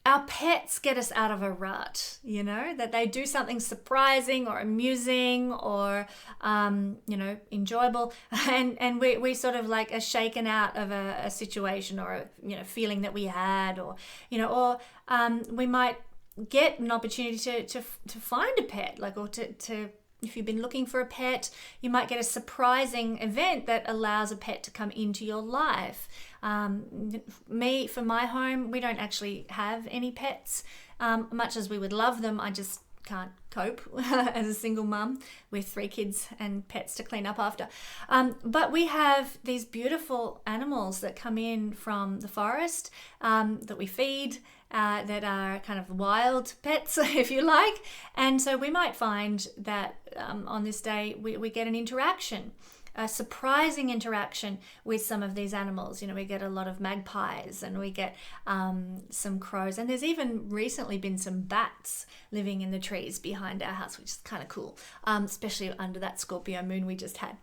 our pets get us out of a rut, that they do something surprising or amusing or, enjoyable. And we sort of like are shaken out of a situation or a, feeling that we had or we might get an opportunity to find a pet, or to if you've been looking for a pet, you might get a surprising event that allows a pet to come into your life. For my home, we don't actually have any pets. Much as we would love them, I just can't cope as a single mum with 3 kids and pets to clean up after. But we have these beautiful animals that come in from the forest that we feed, that are kind of wild pets, if you like. And so we might find that on this day we get an interaction, a surprising interaction with some of these animals. We get a lot of magpies and we get some crows, and there's even recently been some bats living in the trees behind our house, which is kind of cool, especially under that Scorpio moon we just had.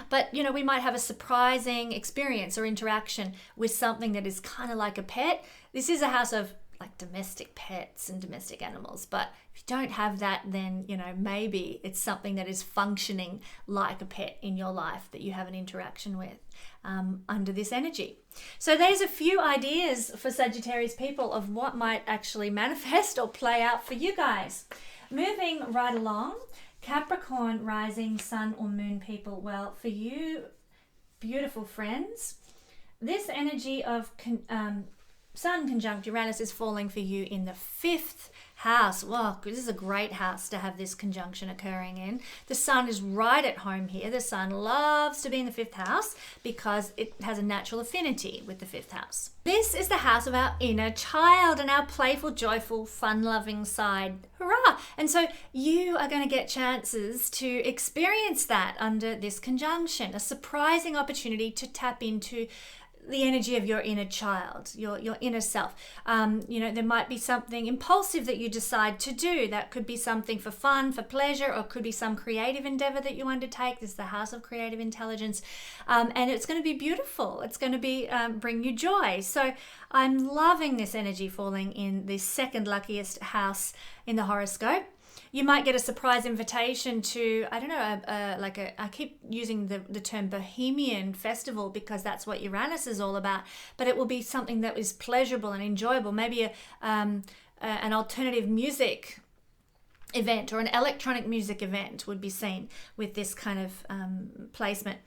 But, we might have a surprising experience or interaction with something that is kind of like a pet. This is a house of like domestic pets and domestic animals. But if you don't have that, then, maybe it's something that is functioning like a pet in your life that you have an interaction with under this energy. So there's a few ideas for Sagittarius people of what might actually manifest or play out for you guys. Moving right along, Capricorn rising sun or moon people. Well, for you, beautiful friends, this energy of Sun conjunct Uranus is falling for you in the 5th house. Well, this is a great house to have this conjunction occurring in. The sun is right at home here. The sun loves to be in the 5th house because it has a natural affinity with the 5th house. This is the house of our inner child and our playful, joyful, fun-loving side. Hurrah! And so you are going to get chances to experience that under this conjunction, a surprising opportunity to tap into the energy of your inner child, your inner self. There might be something impulsive that you decide to do. That could be something for fun, for pleasure, or could be some creative endeavor that you undertake. This is the house of creative intelligence. And it's going to be beautiful. It's going to be bring you joy. So I'm loving this energy falling in the 2nd luckiest house in the horoscope. You might get a surprise invitation to, I keep using the term bohemian festival because that's what Uranus is all about, but it will be something that is pleasurable and enjoyable, maybe an alternative music event or an electronic music event would be seen with this kind of placement.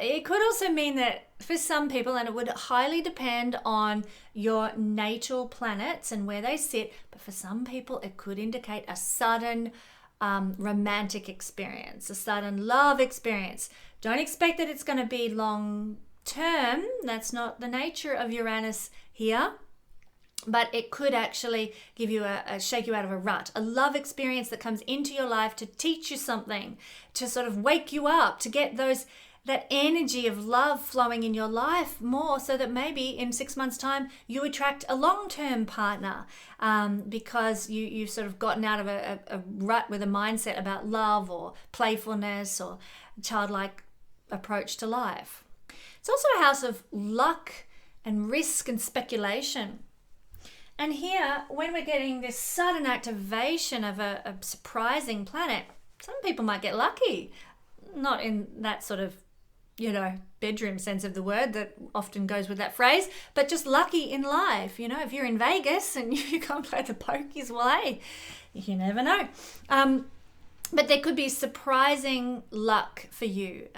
It could also mean that for some people, and it would highly depend on your natal planets and where they sit, but for some people it could indicate a sudden romantic experience, a sudden love experience. Don't expect that it's going to be long term. That's not the nature of Uranus here. But it could actually give you a shake you out of a rut, a love experience that comes into your life to teach you something, to sort of wake you up, to get that energy of love flowing in your life more, so that maybe in 6 months' time you attract a long-term partner because you've sort of gotten out of a rut with a mindset about love or playfulness or childlike approach to life. It's also a house of luck and risk and speculation. And here, when we're getting this sudden activation of a surprising planet, some people might get lucky. Not in that sort of, bedroom sense of the word that often goes with that phrase, but just lucky in life. If you're in Vegas and you can't play the pokies, well, hey, you never know. But there could be surprising luck for you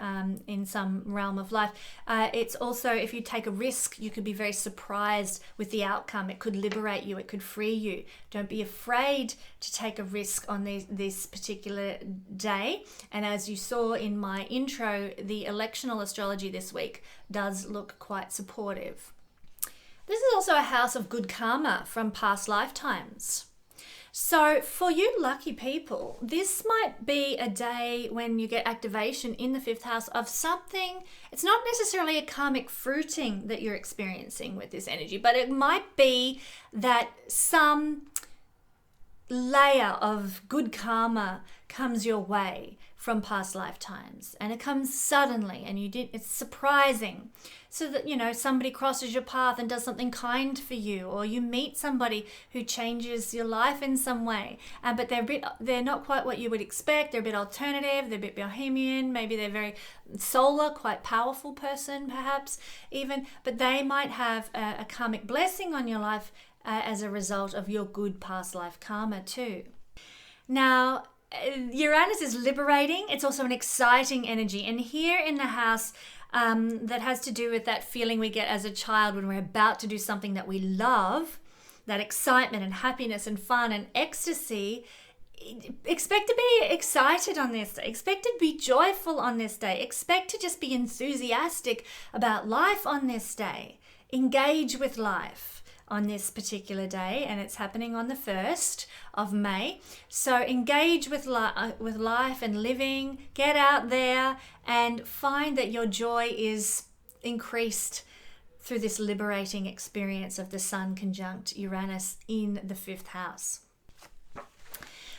in some realm of life. It's also, if you take a risk, you could be very surprised with the outcome. It could liberate you. It could free you. Don't be afraid to take a risk on this particular day. And as you saw in my intro, the electional astrology this week does look quite supportive. This is also a house of good karma from past lifetimes. So for you lucky people, this might be a day when you get activation in the 5th house of something. It's not necessarily a karmic fruiting that you're experiencing with this energy, but it might be that some layer of good karma comes your way from past lifetimes, and it comes suddenly, and it's surprising. So that, somebody crosses your path and does something kind for you, or you meet somebody who changes your life in some way. But they're not quite what you would expect. They're a bit alternative. They're a bit bohemian. Maybe they're very solar, quite powerful person, perhaps even. But they might have a karmic blessing on your life as a result of your good past life karma too. Now, Uranus is liberating. It's also an exciting energy. And here in the house that has to do with that feeling we get as a child when we're about to do something that we love, that excitement and happiness and fun and ecstasy, expect to be excited on this day. Expect to be joyful on this day. Expect to just be enthusiastic about life on this day. Engage with life on this particular day, and it's happening on the 1st of May. So engage with life and living. Get out there and find that your joy is increased through this liberating experience of the Sun conjunct Uranus in the 5th house.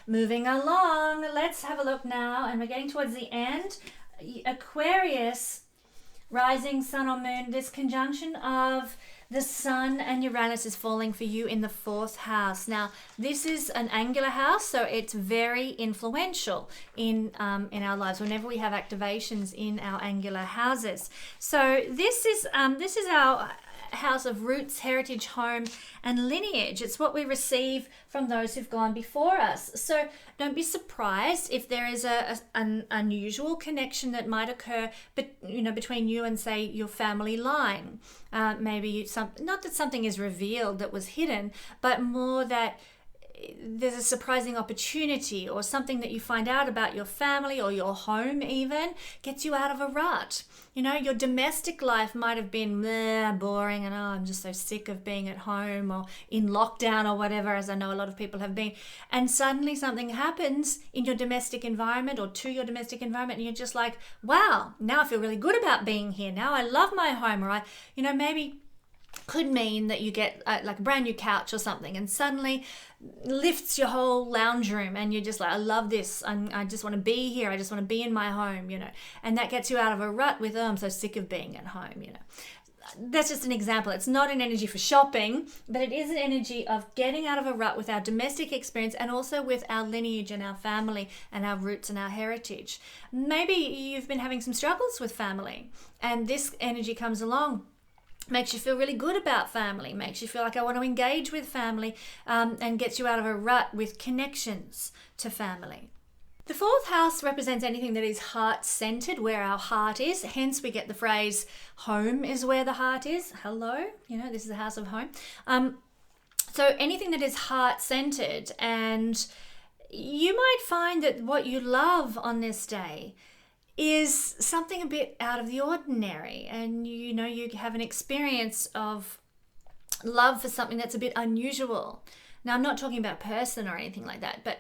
Moving along, let's have a look now, and we're getting towards the end. Aquarius, rising Sun or Moon, this conjunction of the Sun and Uranus is falling for you in the 4th house. Now, this is an angular house, so it's very influential in our lives whenever we have activations in our angular houses. So this is our house of roots, heritage, home, and lineage. It's what we receive from those who've gone before us. So don't be surprised if there is an unusual connection that might occur, between you and, say, your family line. Maybe not that something is revealed that was hidden, but more that there's a surprising opportunity or something that you find out about your family or your home even gets you out of a rut. Your domestic life might have been boring and I'm just so sick of being at home or in lockdown or whatever, as I know a lot of people have been. And suddenly something happens in your domestic environment or to your domestic environment and you're just like, wow, now I feel really good about being here. Now I love my home. Or maybe could mean that you get like a brand new couch or something and suddenly lifts your whole lounge room and you're just like, I love this. I just want to be here. I just want to be in my home, and that gets you out of a rut with, I'm so sick of being at home, That's just an example. It's not an energy for shopping, but it is an energy of getting out of a rut with our domestic experience and also with our lineage and our family and our roots and our heritage. Maybe you've been having some struggles with family and this energy comes along. Makes you feel really good about family, makes you feel like I want to engage with family, and gets you out of a rut with connections to family. The 4th house represents anything that is heart-centered, where our heart is. Hence, we get the phrase, home is where the heart is. Hello, this is the house of home. So anything that is heart-centered, and you might find that what you love on this day is something a bit out of the ordinary, and you have an experience of love for something that's a bit unusual. Now, I'm not talking about a person or anything like that, but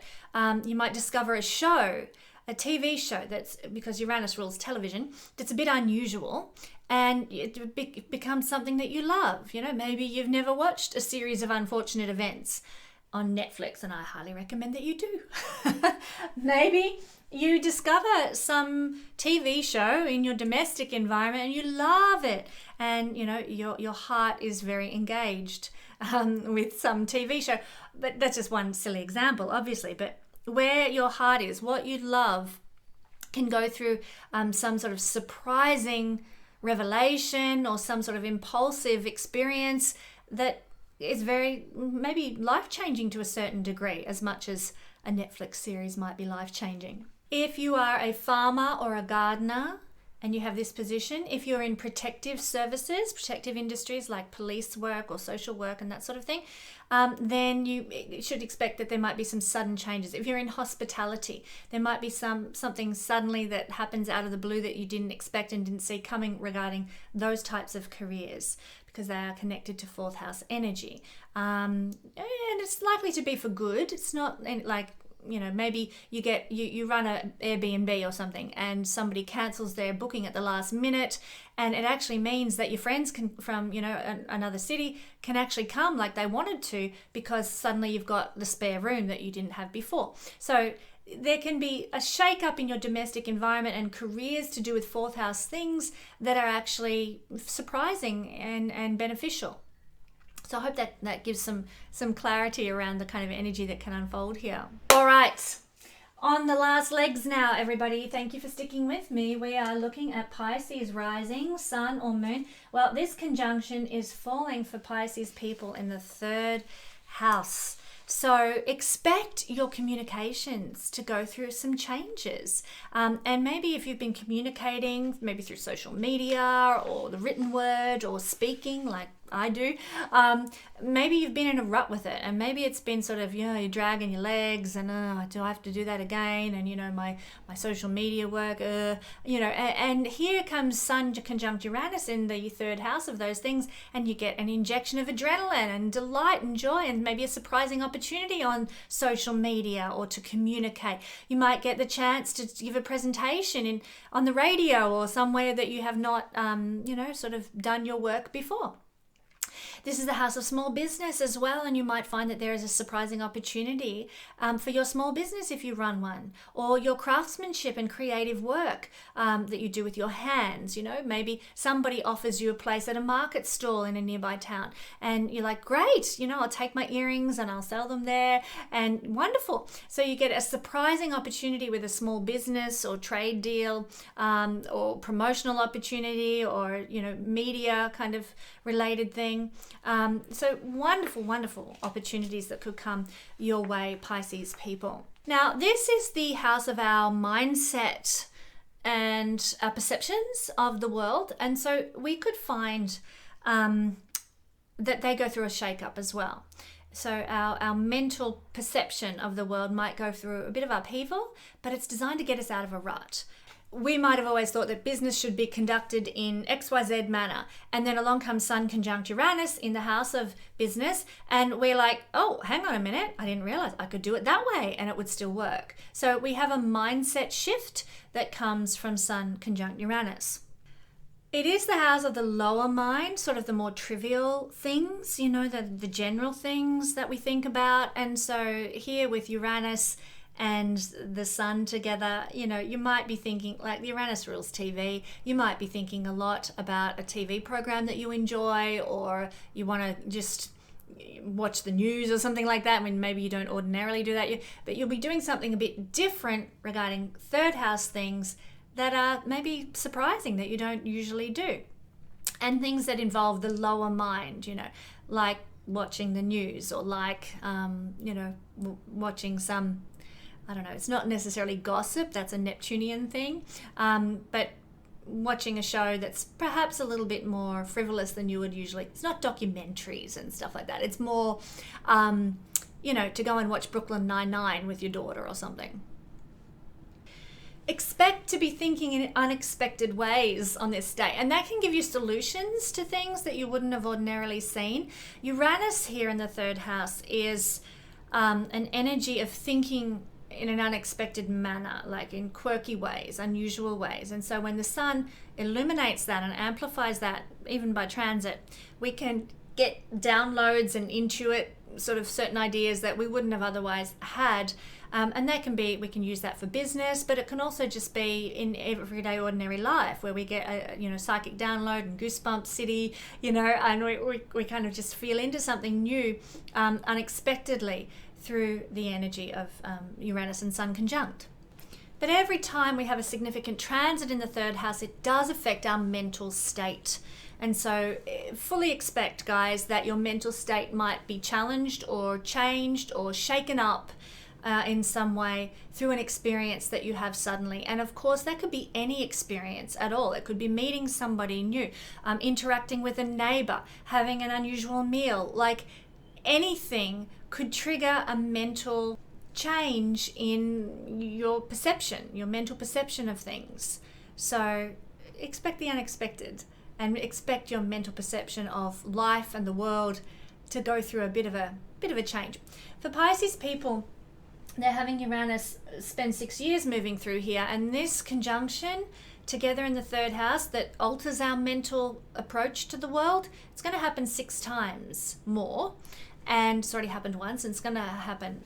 you might discover a TV show that's, because Uranus rules television, that's a bit unusual, and it becomes something that you love. Maybe you've never watched a series of unfortunate events on Netflix, and I highly recommend that you do. Maybe you discover some TV show in your domestic environment and you love it, and your heart is very engaged with some TV show. But that's just one silly example, obviously. But where your heart is, what you love, can go through some sort of surprising revelation or some sort of impulsive experience that is very maybe life-changing to a certain degree, as much as a Netflix series might be life-changing. If you are a farmer or a gardener and you have this position, if you're in protective services, protective industries like police work or social work and that sort of thing, then you should expect that there might be some sudden changes. If you're in hospitality, there might be something suddenly that happens out of the blue that you didn't expect and didn't see coming regarding those types of careers, because they are connected to fourth house energy. And it's likely to be for good. It's not like, you know, maybe you run an Airbnb or something and somebody cancels their booking at the last minute, and it actually means that your friends from, you know, another city can actually come like they wanted to, because suddenly you've got the spare room that you didn't have before. So there can be a shake-up in your domestic environment and careers to do with fourth house things that are actually surprising and beneficial. So I hope that gives some clarity around the kind of energy that can unfold here. All right, on the last legs now, everybody. Thank you for sticking with me. We are looking at Pisces rising, sun or moon. Well, this conjunction is falling for Pisces people in the 3rd house. So expect your communications to go through some changes. And maybe if you've been communicating, maybe through social media or the written word or speaking like I do, maybe you've been in a rut with it, and maybe it's been sort of, you know, you're dragging your legs and do I have to do that again, and you know, my social media work, you know, and here comes Sun conjunct Uranus in the 3rd house of those things, and you get an injection of adrenaline and delight and joy and maybe a surprising opportunity on social media or to communicate. You might get the chance to give a presentation on the radio or somewhere that you have not you know, sort of done your work before. This is the house of small business as well, and you might find that there is a surprising opportunity for your small business if you run one, or your craftsmanship and creative work that you do with your hands. You know, maybe somebody offers you a place at a market stall in a nearby town, and you're like, great, you know, I'll take my earrings and I'll sell them there, and wonderful. So you get a surprising opportunity with a small business or trade deal, or promotional opportunity, or, you know, media kind of related thing. So wonderful opportunities that could come your way, Pisces people. Now, this is the house of our mindset and our perceptions of the world. And so we could find that they go through a shake-up as well. So our mental perception of the world might go through a bit of upheaval, but it's designed to get us out of a rut. We might have always thought that business should be conducted in XYZ manner. And then along comes Sun conjunct Uranus in the house of business. And we're like, oh, hang on a minute. I didn't realize I could do it that way and it would still work. So we have a mindset shift that comes from Sun conjunct Uranus. It is the house of the lower mind, sort of the more trivial things, you know, the general things that we think about. And so here with Uranus and the sun together, you know, you might be thinking, like, the Uranus rules TV, you might be thinking a lot about a TV program that you enjoy, or you want to just watch the news or something like that, when maybe you don't ordinarily do that, but you'll be doing something a bit different regarding 3rd house things that are maybe surprising that you don't usually do. And things that involve the lower mind, you know, like watching the news, or like, you know, watching some, I don't know, it's not necessarily gossip, that's a Neptunian thing, but watching a show that's perhaps a little bit more frivolous than you would usually. It's not documentaries and stuff like that. It's more, you know, to go and watch Brooklyn Nine-Nine with your daughter or something. Expect to be thinking in unexpected ways on this day, and that can give you solutions to things that you wouldn't have ordinarily seen. Uranus here in the 3rd house is an energy of thinking in an unexpected manner, like in quirky ways, unusual ways. And so when the sun illuminates that and amplifies that, even by transit, we can get downloads and intuit sort of certain ideas that we wouldn't have otherwise had. And that can be, we can use that for business, but it can also just be in everyday ordinary life, where we get a, you know, psychic download and goosebump city, you know, and we kind of just feel into something new unexpectedly through the energy of Uranus and Sun conjunct. But every time we have a significant transit in the 3rd house, it does affect our mental state. And so fully expect, guys, that your mental state might be challenged or changed or shaken up in some way through an experience that you have suddenly. And of course, that could be any experience at all. It could be meeting somebody new, interacting with a neighbor, having an unusual meal, like anything could trigger a mental change in your mental perception of things. So expect the unexpected and expect your mental perception of life and the world to go through a bit of a change. For Pisces people, they're having Uranus spend 6 years moving through here, and this conjunction together in the third house that alters our mental approach to the world, it's going to happen 6 times more. And it's already happened once, and it's going to happen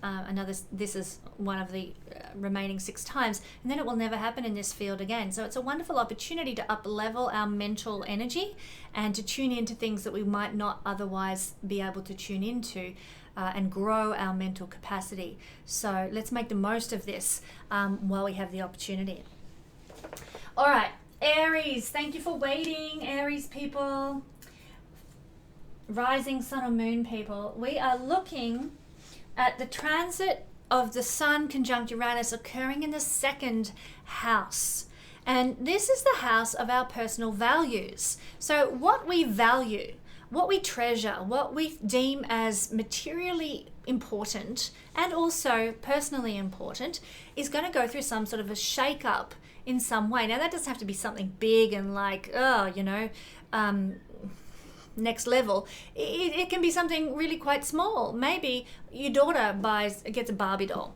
this is one of the remaining 6 times, and then it will never happen in this field again. So it's a wonderful opportunity to up level our mental energy and to tune into things that we might not otherwise be able to tune into, and grow our mental capacity. So let's make the most of this while we have the opportunity. All right, Aries, thank you for waiting, Aries people. Rising sun or moon people, we are looking at the transit of the sun conjunct Uranus occurring in the 2nd house. And this is the house of our personal values. So what we value, what we treasure, what we deem as materially important and also personally important is going to go through some sort of a shake-up in some way. Now that doesn't have to be something big and like, next level. It can be something really quite small. Maybe your daughter gets a Barbie doll,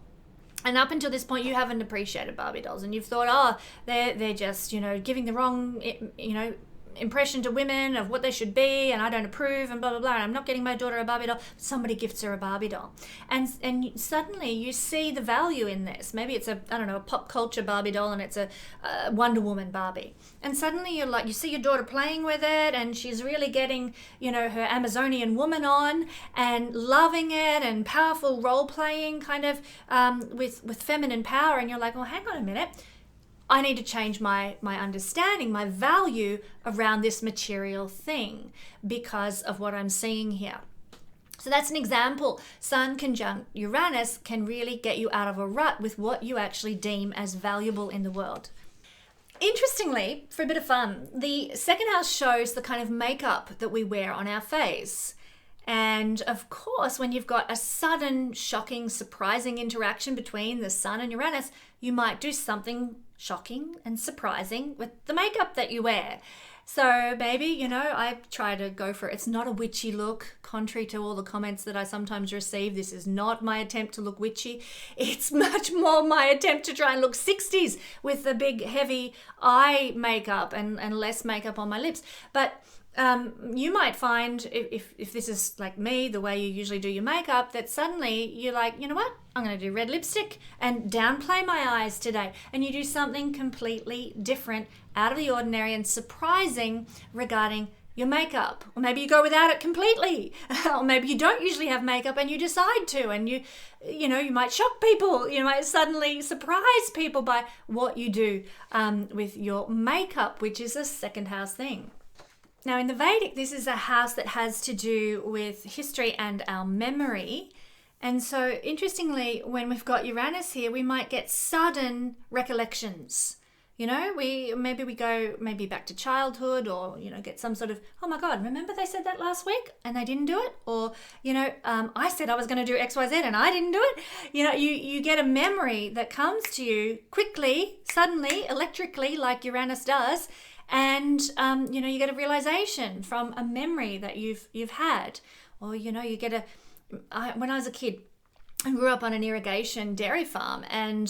and up until this point you haven't appreciated Barbie dolls, and you've thought, oh, they're just giving the wrong impression to women of what they should be, and I don't approve, and blah blah blah, and I'm not getting my daughter a Barbie doll. Somebody gifts her a Barbie doll, and suddenly you see the value in this. Maybe it's a pop culture Barbie doll, and it's a Wonder Woman Barbie, and suddenly you see your daughter playing with it, and she's really getting her Amazonian woman on and loving it, and powerful role playing kind of with feminine power, and you're like, well, hang on a minute, I need to change my understanding, my value around this material thing because of what I'm seeing here. So that's an example. Sun conjunct Uranus can really get you out of a rut with what you actually deem as valuable in the world. Interestingly, for a bit of fun, the 2nd house shows the kind of makeup that we wear on our face. And of course, when you've got a sudden, shocking, surprising interaction between the Sun and Uranus, you might do something shocking and surprising with the makeup that you wear. So maybe, I try to go for it. It's not a witchy look, contrary to all the comments that I sometimes receive. This is not my attempt to look witchy. It's much more my attempt to try and look 60s with the big, heavy eye makeup and less makeup on my lips. But you might find, if this is like me, the way you usually do your makeup, that suddenly you're like, you know what? I'm going to do red lipstick and downplay my eyes today. And you do something completely different, out of the ordinary and surprising regarding your makeup. Or maybe you go without it completely. Or maybe you don't usually have makeup and you decide to, and you might shock people. You might suddenly surprise people by what you do with your makeup, which is a 2nd house thing. Now in the Vedic, this is a house that has to do with history and our memory. And so interestingly, when we've got Uranus here, we might get sudden recollections. We go back to childhood, or, get some sort of, oh my God, remember they said that last week and they didn't do it? Or, I said I was going to do X, Y, Z and I didn't do it. You get a memory that comes to you quickly, suddenly, electrically, like Uranus does. And, you get a realization from a memory that you've had, or, you get when I was a kid, I grew up on an irrigation dairy farm, and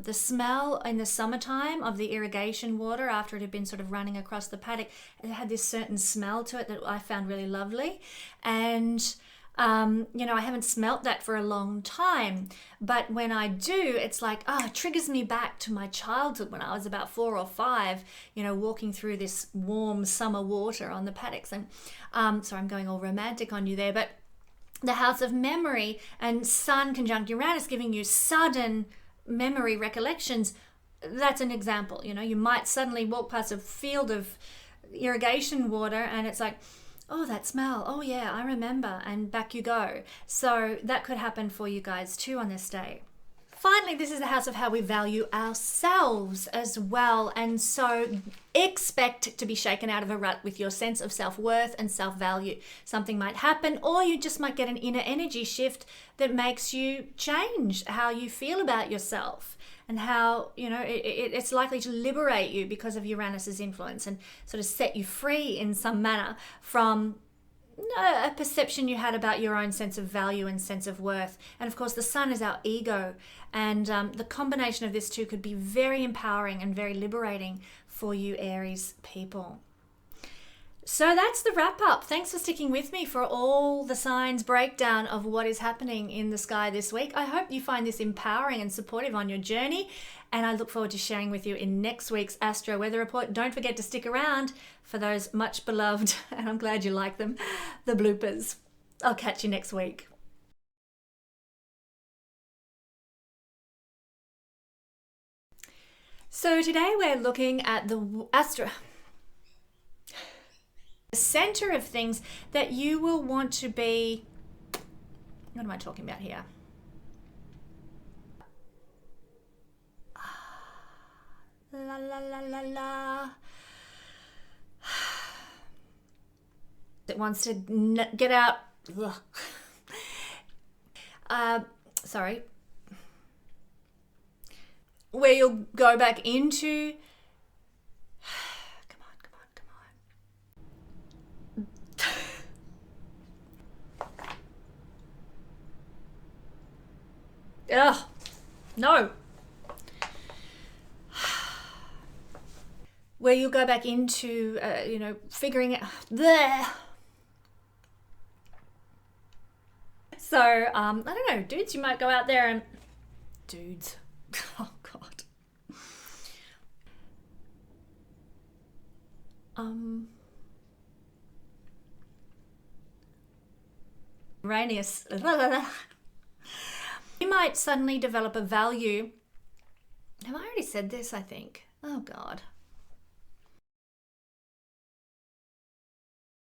the smell in the summertime of the irrigation water after it had been sort of running across the paddock, it had this certain smell to it that I found really lovely. And I haven't smelt that for a long time, but when I do, it's like, it triggers me back to my childhood when I was about 4 or 5, walking through this warm summer water on the paddocks. And so I'm going all romantic on you there, but the house of memory and Sun conjunct Uranus giving you sudden memory recollections, that's an example. You might suddenly walk past a field of irrigation water and it's like, oh, that smell. Oh yeah, I remember. And back you go. So that could happen for you guys too on this day. Finally, this is the house of how we value ourselves as well. And so expect to be shaken out of a rut with your sense of self-worth and self-value. Something might happen, or you just might get an inner energy shift that makes you change how you feel about yourself, and how, you know, it's likely to liberate you because of Uranus's influence and sort of set you free in some manner from a perception you had about your own sense of value and sense of worth. And of course, the sun is our ego, and the combination of this two could be very empowering and very liberating for you Aries people. So that's the wrap up. Thanks for sticking with me for all the signs breakdown of what is happening in the sky this week. I hope you find this empowering and supportive on your journey, and I look forward to sharing with you in next week's Astro Weather Report. Don't forget to stick around for those much beloved, and I'm glad you like them, the bloopers. I'll catch you next week. So today we're looking at the center of things that you will want to be. What am I talking about here? La la la la la. It wants to get out. Sorry. Where you'll go back into. Come on. Ugh. No. Where you'll go back into, figuring it there. So, I don't know, dudes, you might go out there and... Dudes. Oh, God. Uranus. You might suddenly develop a value. Have I already said this, I think? Oh, God.